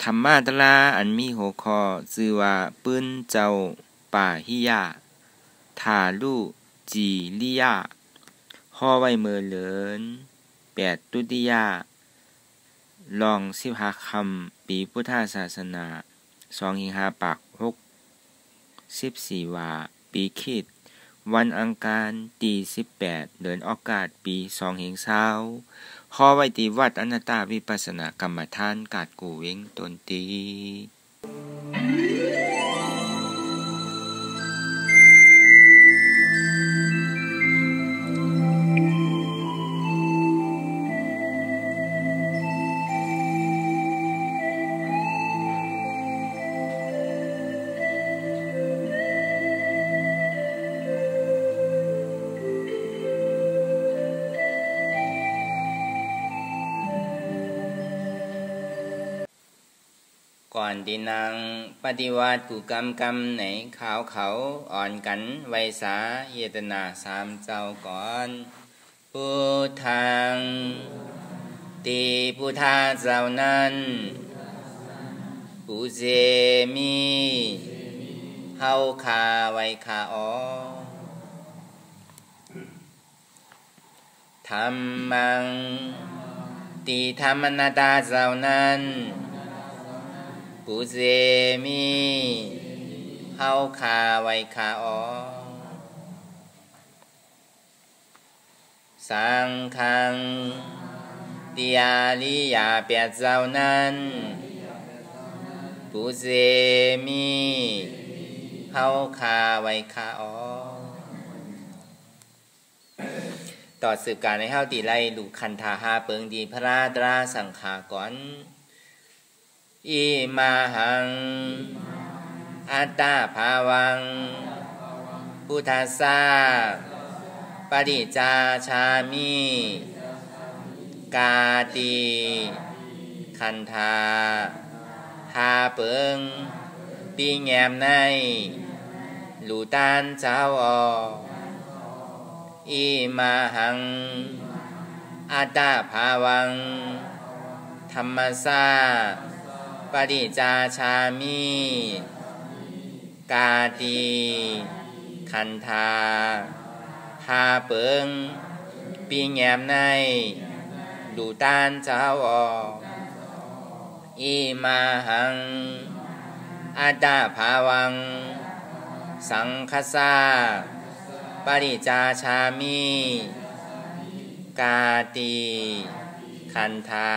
ธรรมาตราอันมีหัวข้อชื่อว่าปื้นเจ้าป่าฮิยาทาลุจีลิยาห่อไว้เมื่อเหลิน8ตุติยาลอง15ค่ำปีพุทธศาสนา2-5ปัก6 14ว่าปีคริสต์วันอังคารที่18เดือนออกาศปี2020ห่อไว้ที่วัดอนัตตาวิปัสสนากรรมฐานกาดกูเวงตนตีก่อนที่นางปฏิวัติกูกรรมในขาวเขาอ่อนกันไวสาเยตนา3เจ้าก่อนพุทธังติพุทธาเจ้านั้นปุเจมิเฮาคาไวคาอธรรมังติธรรมนาตาเจ้านั้นปุเจมิเฮาคาไวคาอสังฆังติอาลิยาเปียเจ้านั้นปุเจมิเฮาคาไวคาอต่อสืบการในเฮาตีไล่ลูกคันธาหาเปิงดีพระราตราสังขาก่อนอิมาหังอัตตาภาวังพุทธัสสะปฏิจจาชามิกาติคันธาหาเปิงปีแงมในลูตานเจ้าออิมาหังอัตตาภาวังธรรมสาปฏิจจาชามิกาติคันธาหาเปิงปีแงมในดูตานเจ้าออิมาหังอัตตาภาวังสังฆสาปฏิจจาชามิกาติคันธา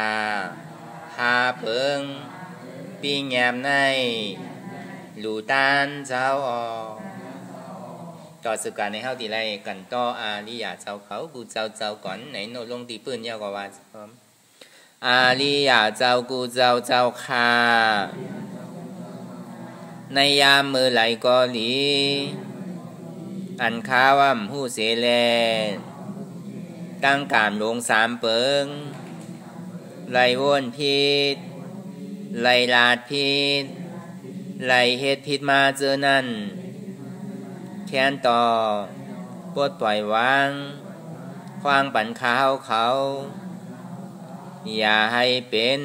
หาเปิงปีแงมในลูตานเจ้าอต่อสืบการในเฮาตีไรกันต่ออาริยะเจ้าเขากูเจ้าก่อนไหนโนลงตีปืนยาวกว่าพร้อมอาริยะเจ้ากูเจ้าค่ะในยามมือไหลก็หลีอันข้าว่ำหูเสแลตั้งการลง3เปิงไหลวนพิษไหลลาดพิษไหลเฮ็ดพิษมาเจอนั่นแค้นต่อปลดปล่อยวางควางปั่นข้าวเขาอย่าให้เป็น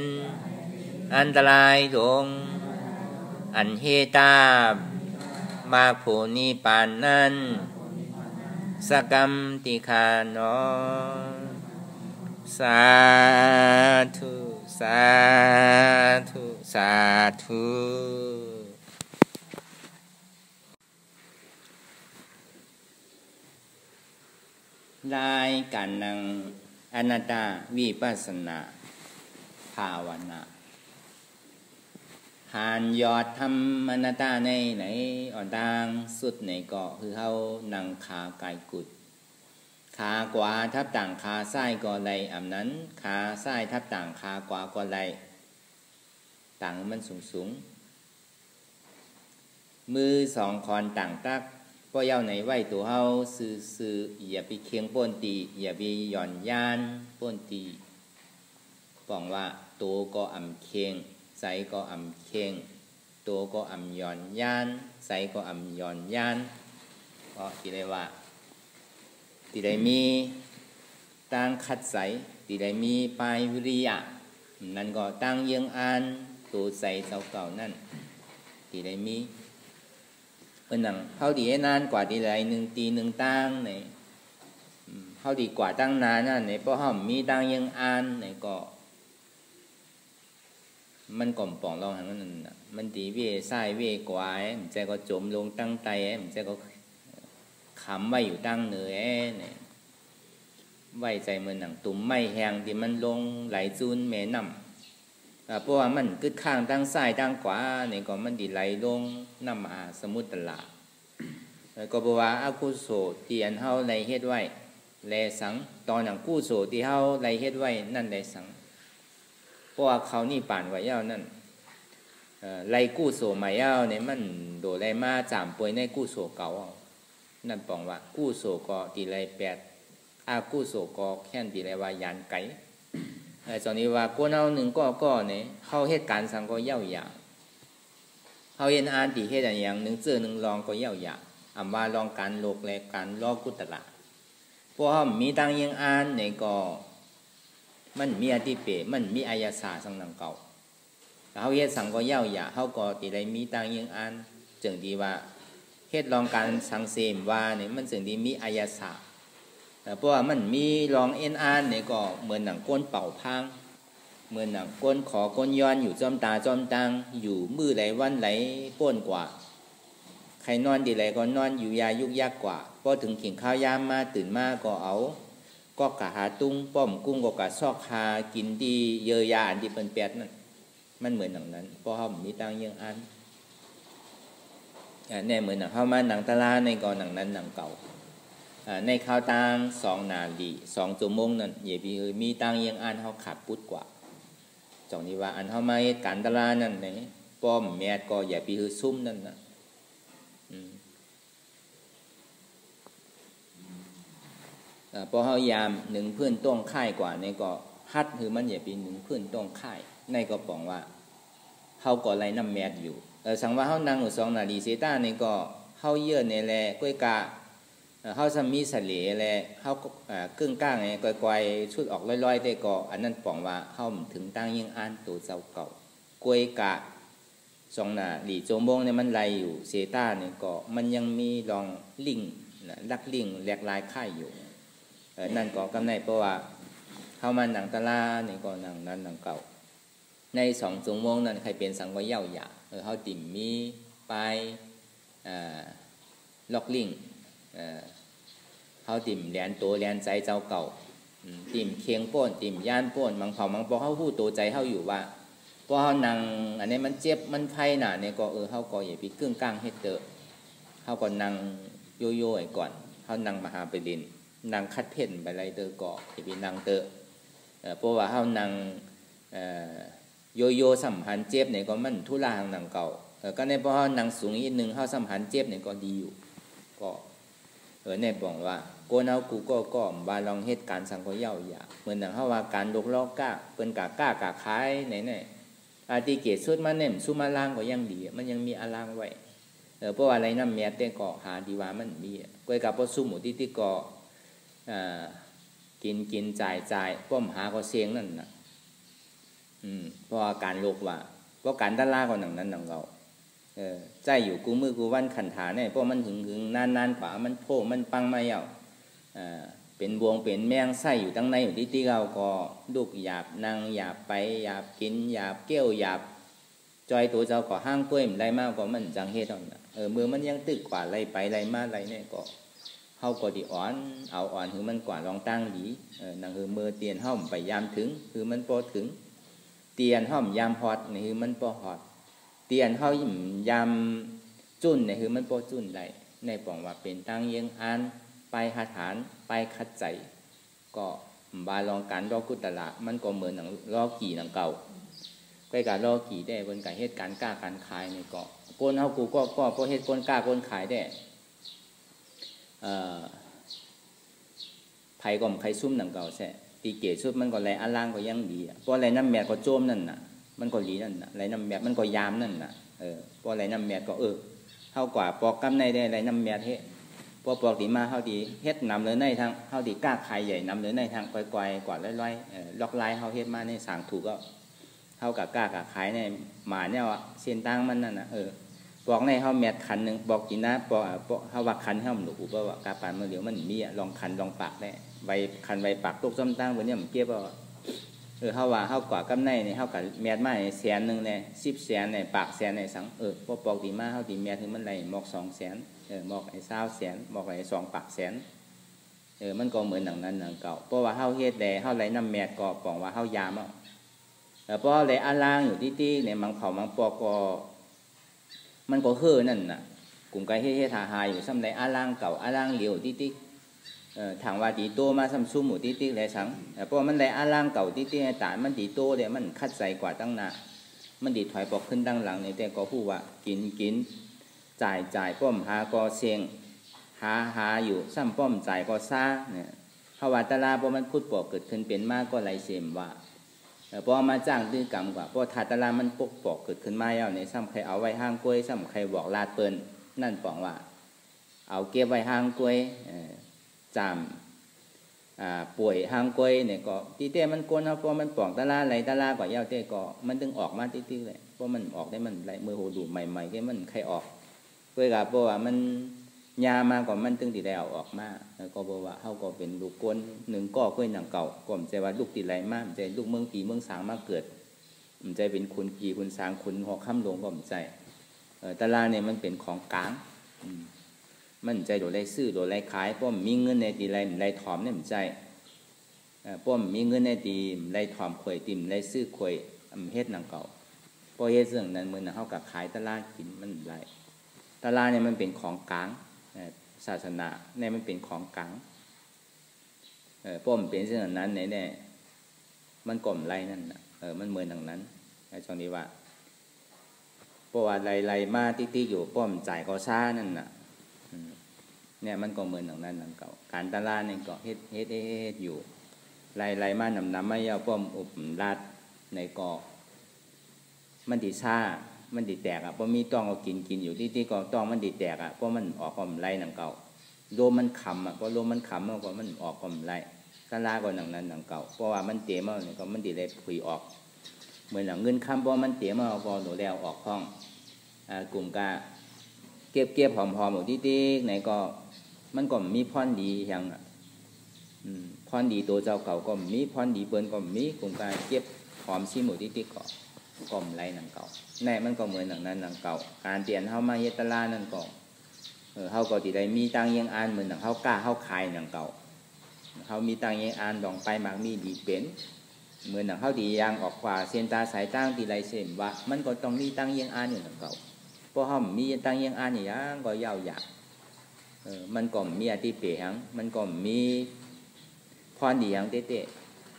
อันตรายลงอันเฮตาบมากโผนิปานนั้นสกรรมติคานอสาธุสาธุสาธุรายการนังอนัตตาวิปัสสนาภาวนาหานยอดธรรมอนัตตาในไหนอ่อนต่างสุดในเกาะคือเฮานังขากายกุดขากว่าทับต่างขาซ้ายก็ไหลอำนั้นขาซ้ายทับต่างขากว่าก็ไหลต่างมันสูงมือ2คอนต่างตักก็เย้าไหนไว้ตัวเฮาซื่ออย่าไปเคียงป้นตีอย่าไปหย่อนย่านป้นตีป้องว่าตัวก็อำเคียงใจก็อำเคียงตัวก็อำหย่อนย่านใจก็อำหย่อนย่านก็ที่ได้ว่าที่ได้มีตั้งคัดใสที่ได้มีปลายวิริยะนั่นก็ตั้งยังอัน ตัวใจเจ้าเก่านั่นที่ได้มีหนังเขาดีนานกว่าดีไรหนึ่งตีหนึ่งตั้งในเขาดีกว่าตั้งนานนั่นในเพราะเขามีตั้งยังอ่านในก็มันก่อมป่องลองหันมันดีเว่ไส้เว่กวายมันใจก็จมลงตั้งไตมันใจก็ขำไว้อยู่ตั้งเหนือเนี่ยไว้ใจเหมือนหนังตุ่มไม่แห้งที่มันลงไหลจูนแม่น้ำเพราะว่ามันกึดข้างตั้งซ้ายตั้งขวาเนี่ยก็มันดีไหลลงน้ำสมุทรตลาดก็บอกว่าอากุโสที่อันเฮาไรเฮ็ดไว้แลสังตอนหนังกุโสที่เฮาไรเฮ็ดไว้นั่นแลสังเพราะว่าเขานี่ป่านไว้ยาวนั่นไรกู้โสใหม่ยาวเนี่ยมันโดไรมาจามป่วยในกู้โสเก่านั่นปองว่ากู้โสก็ตีไรแปดอากู้โสก็แค่นตีไรว่ายานไก่ตอนนี้ว่าก้นเอาหนึ่งก็เนี่ยเข้าเหตุการณ์สังก็เย่าหยาเขาเห็นอ่านตีเหตุอย่างหนึ่งเจอหนึ่งลองก็เย่าหยาอ่ำว่าลองการโลกและการลอกกุตละเพราะเขามีตังยังอ่านเนี่ยก็มันมีอธิเปมันมีอายาศาสังนังเก่าเขาเฮ็ดสังก็เย่าหยาเขาก็ตีได้มีตังยังอ่านจึงดีว่าเฮ็ดลองการสังเสมว่าเนี่ยมันจึงดีมีอายาศาเพราะว่ามันมีลองเอ็นอ่านเนี่ยก็เหมือนหนังก้นเป่าพังเหมือนหนังก้นขอก้นย้อนอยู่จอมตาจอมตังอยู่มือไหลวันไหลป้นกว่าใครนอนดีไหลก็นอนอยู่ยายุกยักกว่าพอถึงขิงข้าวยามมาตื่นมาก็เอาก็กะหาตุ้งป้อมกุ้งก็กะซอกหากินดีเยอะยาอันที่เป็นแปดนั่นมันเหมือนหนังนั้นเพราะเขามีตังยังอันเนี่ยเหมือนหนังเข้ามาหนังตลาในก็หนังนั้นหนังเก่าในข้าวตัง2 นาที2 ชั่วโมงนั่นเย่พี่มีตังยังอันเขาขาดปุ๊ดกว่าจองนี้ว่าอันเขามาเหตุการณ์ตลาดนั่นเนี่ยป้อมแม่ก็อย่าพี่ซุ่มนั่นนะพอเขายามหนึ่งเพื่อนต้องค่ายกว่าในก็ฮัดคือมันอย่าปีหนึ่งเพื่อนต้องค่ายในก็บอกว่าเขาก็ไรน้ำแมดอยู่สังว่าเขานั่งอยู่2 นาทีเซต้าในก็เขาเยื่อในแลก้อยกาเขาสมีเสลีแลเขากึ่งก้างไงก้อยๆชุดออกลอยๆได้ก็อันนั้นบอกว่าเขาถึงตั้งยิ่งอ่านตัวเจ้าเก่าก้อยกา2 นาทีโจมงเนี่ยมันไรอยู่เซต้าเนี่ยก็มันยังมีลองลิงลักลิงแหลกลายค่ายอยู่นั่นก็กำไรเพราะว่าเข้ามาหนังตลาเนี่ยก็หนังนั้นหนังเก่าใน2 ชั่วโมงนั้นใครเป็นสังก็เย่าหยาเขาติ่มมีไปล็อกลิงเขาติ่มแลนตัวแลนใจเจ้าเก่าติ่มเคียงป้นติ่มย่านป้นบางเผาบางปอเขาพูดตัวใจเขาอยู่ว่าเพราะเขานั่งอันนี้มันเจ็บมันไพ่หนาเนี่ยก็เขาก็อย่าไปกึ่งกลางเฮ็ดเตอเขาก็นั่งโยโย่ก่อนเขานั่งมหาไปดินนางคัดเพ่นไปไรเตอก่อที่เป็นนางเตอเพราะว่าเขานางโยโย่สัมพันธ์เจ็บเนี่ยก็มันทุลาทางนางเก่าก็ในเพราะนางสูงอีกหนึ่งเขาสัมพันธ์เจ็บเนี่ยก็ดีอยู่ก็ในบอกว่าโกนเอากูก็บาลองเหตุการณ์สังก็เย่าอย่าเหมือนอย่างเขาว่าการลกล้อก้าเป็นกล้าขายไหนอาทิเกศสุดมาเนี่ยสุมาล่างก็ยังดีมันยังมีอาล่างไว้เพราะว่าอะไรน้ำเมียแต่ก็หาดีว่ามันมีก้อยกับพอสู้หมูที่ก็กินจ่ายป้อมหาก็เสียงนั่นนะเพราะการโลกว่าเพราะการด้านล่างก็หนังนั้นหนังเราใจอยู่กูมือกูวันขันถาเนี่ยเพราะมันถึงนานกว่ามันโผล่มันปังมาเยาเป็นวงเป็นแมงไส้อยู่ตั้งในอยู่ที่เราก็ลูกหยาบนั่งหยาบไปหยาบกินหยาบเกี้ยวหยาบจอยตัวเจ้าก็ห้างกล้วยมันไรมากก็มันจังเฮ็ดเอามือมันยังตึกกว่าไรไปไรมาไรเนี่ยก็เขาก็ดีอ่อนเอาอ่อนคือมันกว่าลองตั้งดีนั่งคือมือเตียนห้อมไปยามถึงคือมันพอถึงเตียนห้อมยามฮอดนี่คือมันพอฮอดเตียนห้อมยามจุ่นนี่คือมันพอจุ่นได้ในปองว่าเป็นตั้งยังอ่านไปหาฐานไปคัดใจก็บาลองการรอกุตละมันก็เหมือนหนังรอกี่หนังเก่าไปการรอกี่ได้บนการเหตุการกล้าการขายนี่ก็โกนเฮากูก็เพราะเหตุคนกล้าคนขายได้ไผ่ก็ไผ่ซุ่มหนังเก่าแท้ตีเกศชุดมันก็ไหลอาล่างก็ยังดีเพราะไหลน้ำแมดก็โจมนั่นน่ะมันก็ดีนั่นน่ะไหลน้ำแมดมันก็ยามนั่นน่ะเพราะไหลน้ำแมดก็เท่ากว่าปอกกำในได้ไหลน้ำแมดเฮ็ดพอปอกดีมาเท่าดีเฮ็ดนำเลยในทางเท่าดีกล้าขายใหญ่นำเลยในทางไกลๆกว่าร้อยๆล็อกไล่เท่าเฮ็ดมาในสางถูกก็เ เขากับกล้ากับขายในหมาเนี่ยเส้นตั้งมันนั่นนะบอกในเขาแมทขันหนึ่งบอกกินนะบอกเขาว่าขันให้มันหนูเพราะว่ากาปานเมื่อเดี๋ยวมันมีลองขันลองปากได้ใบขันใบปากตุกส้มตั้งวันนี้มันเก็บว่าเขาว่าเขากว่ากำในเนี่ยเขากับแมทมา100,000เนี่ย10,000เนี่ยปาก100,000เนี่ยสังพอปอกดีมาเขาดีแมทถึงมันไรหมอก200,000หมอก20,000หมอก2 ปาก100,000มันก็เหมือนหนังนั้นหนังเก่าเพราะว่าเขาเฮ็ดแดเขาไรน้ำแมทก็ปองว่าเขายามอ่ะเพราะไรอาลางอยู่ที่ในมังเผามังปอกก็มันก็เฮ่อนั่นน่ะกลุ่มไก่เฮ่ๆทาหาอยู่ซ้ำไรอาลางเก่าอาลางเหลียวที่ทางว่าตีโตมาซ้ำซุ่มหมู่ที่ไรสังเพราะมันไรอาลางเก่าที่ตามันตีโตเลยมันคัดใส่กว่าตั้งหน้ามันดีถอยปอกขึ้นตั้งหลังในแต่ก็พูดว่ากินจ่ายป้อมหาก็เสียงหาอยู่ซ้ำป้อมจ่ายก็ซ่าเนี่ยภาวะตลาเพราะมันพูดปอกเกิดขึ้นเป็นมากก็ไรเสียมว่าพอมาจ้างตื้อกรรมกว่าพอถาตลามันปกปอกเกิดขึ้นมาแล้วในซ้ำใครเอาไว้ห้างกล้วยซ้ำใครบอกลาดเปิ้นนั่นปองว่าเอาเก็บไว้ห้างกล้วยจามป่วยห้างกล้วยเนี่ยก็ที่เต้มันกวนเอาพอมันปองตลาไหลตลากว่าเย้าเต้ก็มันดึงออกมาติ๊กๆเลยเพราะมันออกได้มันไหลมือโหดูใหม่ๆแค่มันใครออกเพื่อกับเพราะว่ามันยามาก่อนมันตึงตีได้เอาออกมาก็บอกว่าเขาก็เป็นลูกกวนหนึ่งก็เพื่อนหนังเก่าก็มันใจว่าลูกตีไรมากมันใจลูกเมืองปีเมืองสางมาเกิดมันใจเป็นคุณปีคุณสางคุณหอกข้ามหลวงก็มันใจตลาดเนี่ยมันเป็นของกลางมันใจโดดไรซื้อโดดไรขายเพราะมีเงินในตีไรถอมเนี่ยมันใจเพราะมีเงินในตีไรถอมข่อยติ่มไรซื้อข่อยเฮ็ดหนังเก่าเพราะเฮ็ดเรื่องนั้นมือหนังเขากับขายตลาดกินมันไรตลาดเนี่ยมันเป็นของกลางศาสนาเนี่ยมันเป็นของกลางเพราะมันเป็นเช่นนั้นเนี่ยมันกล่อมไรนั่นมันเหมือนดังนั้นช่วงนี้ว่าเพราะว่าไรมาติ๊กอยู่ป้อมจ่ายก็ซ่านั่นน่ะเนี่ยมันก็เหมือนดังนั้นดังเก่าการตลาดเนี่ยก็เฮ็ดอยู่ไรมานำไม่ยาวป้อมอุบลาดในเกาะมันดีซ่ามันดีแตกเพราะมีต้องเอากินอยู่ที่ก็ต้องมันดีแตกเพราะมันออกความไรหนังเก่าโลมันขำเพราะโลมันขำมากกว่ามันออกความไรตลาดก็หนังนั้นหนังเก่าเพราะว่ามันเตะมาเนี่ยก็มันดีเลยคุยออกเหมือนหนังเงินคำเพราะมันเตะมาก็หนูแล้วออกห้องกลุ่มกาเก็บหอมๆอยู่ที่ไหนก็มันก็มีพรดีอย่างพรดีตัวเจ้าเก่าก็มีพรดีเปิ้นก็มีกลุ่มกาเก็บหอมชิมอยู่ที่ก็กล่อมไรหนังเก่าแน่มันก็เหมือนหนังนั้นหนังเก่าการเปลี่ยนเข้ามาเฮตลานั่นก็เขาก็ที่ได้มีตังยังอ่านเหมือนหนังเขากล้าเขาขายหนังเก่าเขามีตังยังอ่านดองไปมากมีดีเป็นเหมือนหนังเขาดียางออกกว่าเส้นตาสายตั้งที่ไรเส้นว่ามันก็ต้องมีตังยังอ่านอยู่หนังเก่าเพราะเขามีตังยังอ่านอย่างก็ยาวหยาบมันก็มีอธิเปียงมันก็มีพรดีอย่างเตะ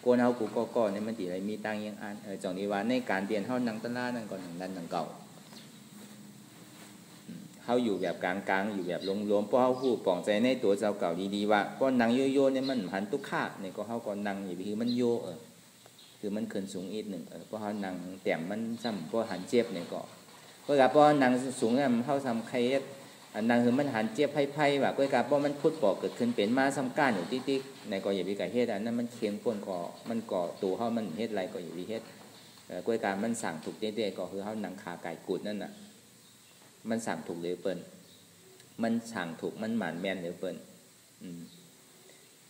โกนเอากูก็เนี่ยมันตีอะไรมีตังยังอ่านจังนี้ว่าในการเปลี่ยนเท่านังตลาดนั่นก็หนังนั้นหนังเก่าเขาอยู่แบบกลางๆอยู่แบบรวมๆเพราะเขาพูดปองใจในตัวเจ้าเก่าดีๆว่าเพราะนังโยเนี่ยมันหันตุกข่าเนี่ยก็เขาก็นังอยู่คือมันโยคือมันขึ้นสูงอีกหนึ่งเพราะเขานังแต้มมันซ้ำเพราะหันเจ็บเนี่ยก็เพราะกับเพราะนังสูงเนี่ยมันเข้าทำใครนังคือมันหันเจ็บไพ่แบบก็กับเพราะมันพุทธปอกเกิดขึ้นเป็นมาซ้ำก้านอยู่ติ๊กๆในก็อย่าไปไก่เฮ็ดอันนั้นมันเคียงป้นก่อมันก่อตัวเขามันเฮ็ดอะไรก็อย่าไปเฮ็ดก็การมันสั่งถูกเต้ๆก็คือเขานังขาไก่กุดนั่นน่ะมันสั่งถูกหรือเปิ้นมันสั่งถูกมันหมานแมนหรือเปิ้น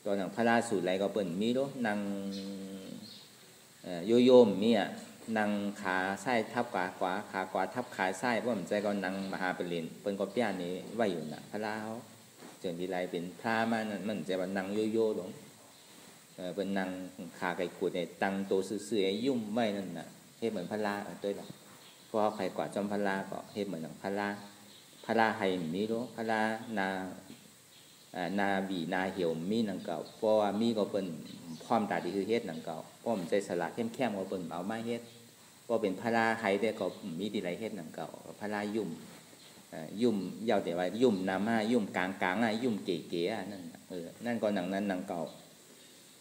ตอนหนังพระราสูตรอะไรก็เปิ้นมีด้วยนางโยมมีนางขาไส้ทับขาขวาขาขวาทับขาไส้เพราะมันใจก็นางมหาปริญเปิ้นก็เปี้ยนี้ไว้อยู่น่ะพระราเขาจนวิไลเป็นพระมันใจว่านางโยหลงเป็นนางขาไก่ขูดเนี่ยตังโตซื่อๆยุ่มไว้นั่นน่ะเฮ็ดเหมือนพระราด้วยหรอเพราะใครกว่าจอมพระราก็เฮ็ดเหมือนหนังพระราให้มีรู้พระรานาบีนาเหี่ยวมีหนังเก่าเพราะว่ามีก็เป็นพร้อมตาดีคือเฮ็ดหนังเก่าเพราะมันใจสละเข้มก็เป็นเอามาเฮ็ดเพราะเป็นพระราให้แต่ก็มีดีไรเฮ็ดหนังเก่าพระรายุ่มยาวแต่ว่ายุ่มนามายุ่มกลางยุ่มเก๋ๆนั่นนั่นก็หนังนั้นหนังเก่า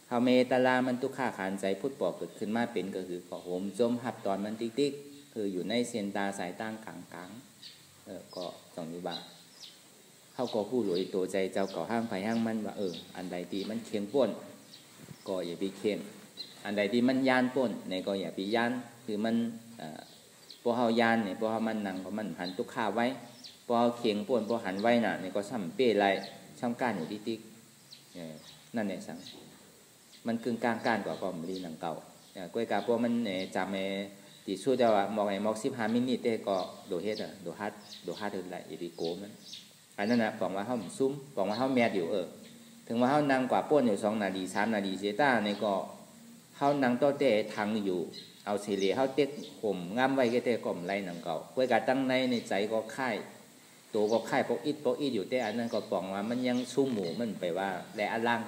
เฮาเมตลามันทุกข้าขานใจพุทธปอกเกิดขึ้นมาเป็นก็คือขอโหมจมหับตอนมันติ๊กคืออยู่ในเส้นตาสายตั้งกลางก็ตรงนี้บ้างเขาก็ผู้หลวยตัวใจเจ้าเก่าห้างไผ่ห้างมันว่าอันใดดีมันเคียงป้นก็อย่าไปเคียง อันใดที่มันย่านป่นในก็อย่าไปย่านคือมันพวกเฮาย่านเนี่ยพวกเฮามันนั่งเพราะมันหันตุกข้าไว้พวกเฮาเคียงป่นพวกหันไว้น่ะในก็ซ้ำเป้ไรช่างก้านอยู่ที่ติ๊กนั่นเนี่ยสังมันกึ่งกลางก้านกว่าก็มันดีหนังเก่ากล้วยกาพวกมันเนี่ยจำตีสู้แต่ว่ามอก15 มินิเต้ก็โดเฮ็ดโดฮัดถึงไรอีดีโกมันอันนั้นนะบอกว่าเฮาซุ้มบอกว่าเฮาแมดอยู่ถึงว่าเฮานั่งกว่าป่นอยู่2 นาที3 นาทีเสียต้าในก็เฮานั่งโต๊ะเต้ทางอยู่เอาเฉลี่ยเฮาเต็กห่มง่ำไว้ก็เต้ก็มไรหนังเก่ากล้วยกาตั้งในใจก็ค่ายตัวก็ค่ายปกอิดอยู่แต่อันนั้นก็บอกว่ามันยังชุ่มหมูมันไปว่าแลอันล่าง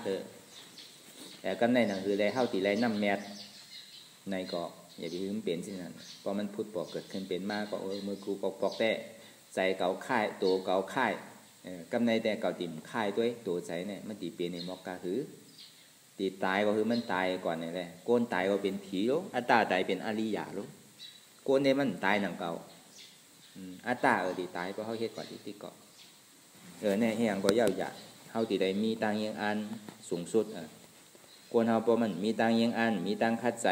แต่ก็ในหนังคือแลเฮาตีไรน้ำแมดในก็อย่าไปมันเป็นสิ่งนั้นพอมันพุทธบอกเกิดขึ้นเป็นมากก็มือกูปอกแต่ใจเก่าค่ายตัวเก่าค่ายกำในแต่เก่าติ่มค่ายด้วยตัวใจเนี่ยมันตีเปลี่ยนในมอกกาหือตีตายก็คือมันตายก่อนนี่แหละโกนตายก็เป็นผีลูกอัตตาตายเป็นอริยาลูกโกนเนี่ยมันตายหนังเก่าอัตตาตีตายเพราะเขาเฮ็ดกว่าที่ก่อนเนี่ยเฮียงก็ยาวหยาเขาตีได้มีตังยังอันสูงสุดโกนเขาเพราะมันมีตังยังอันมีตังคัดใจ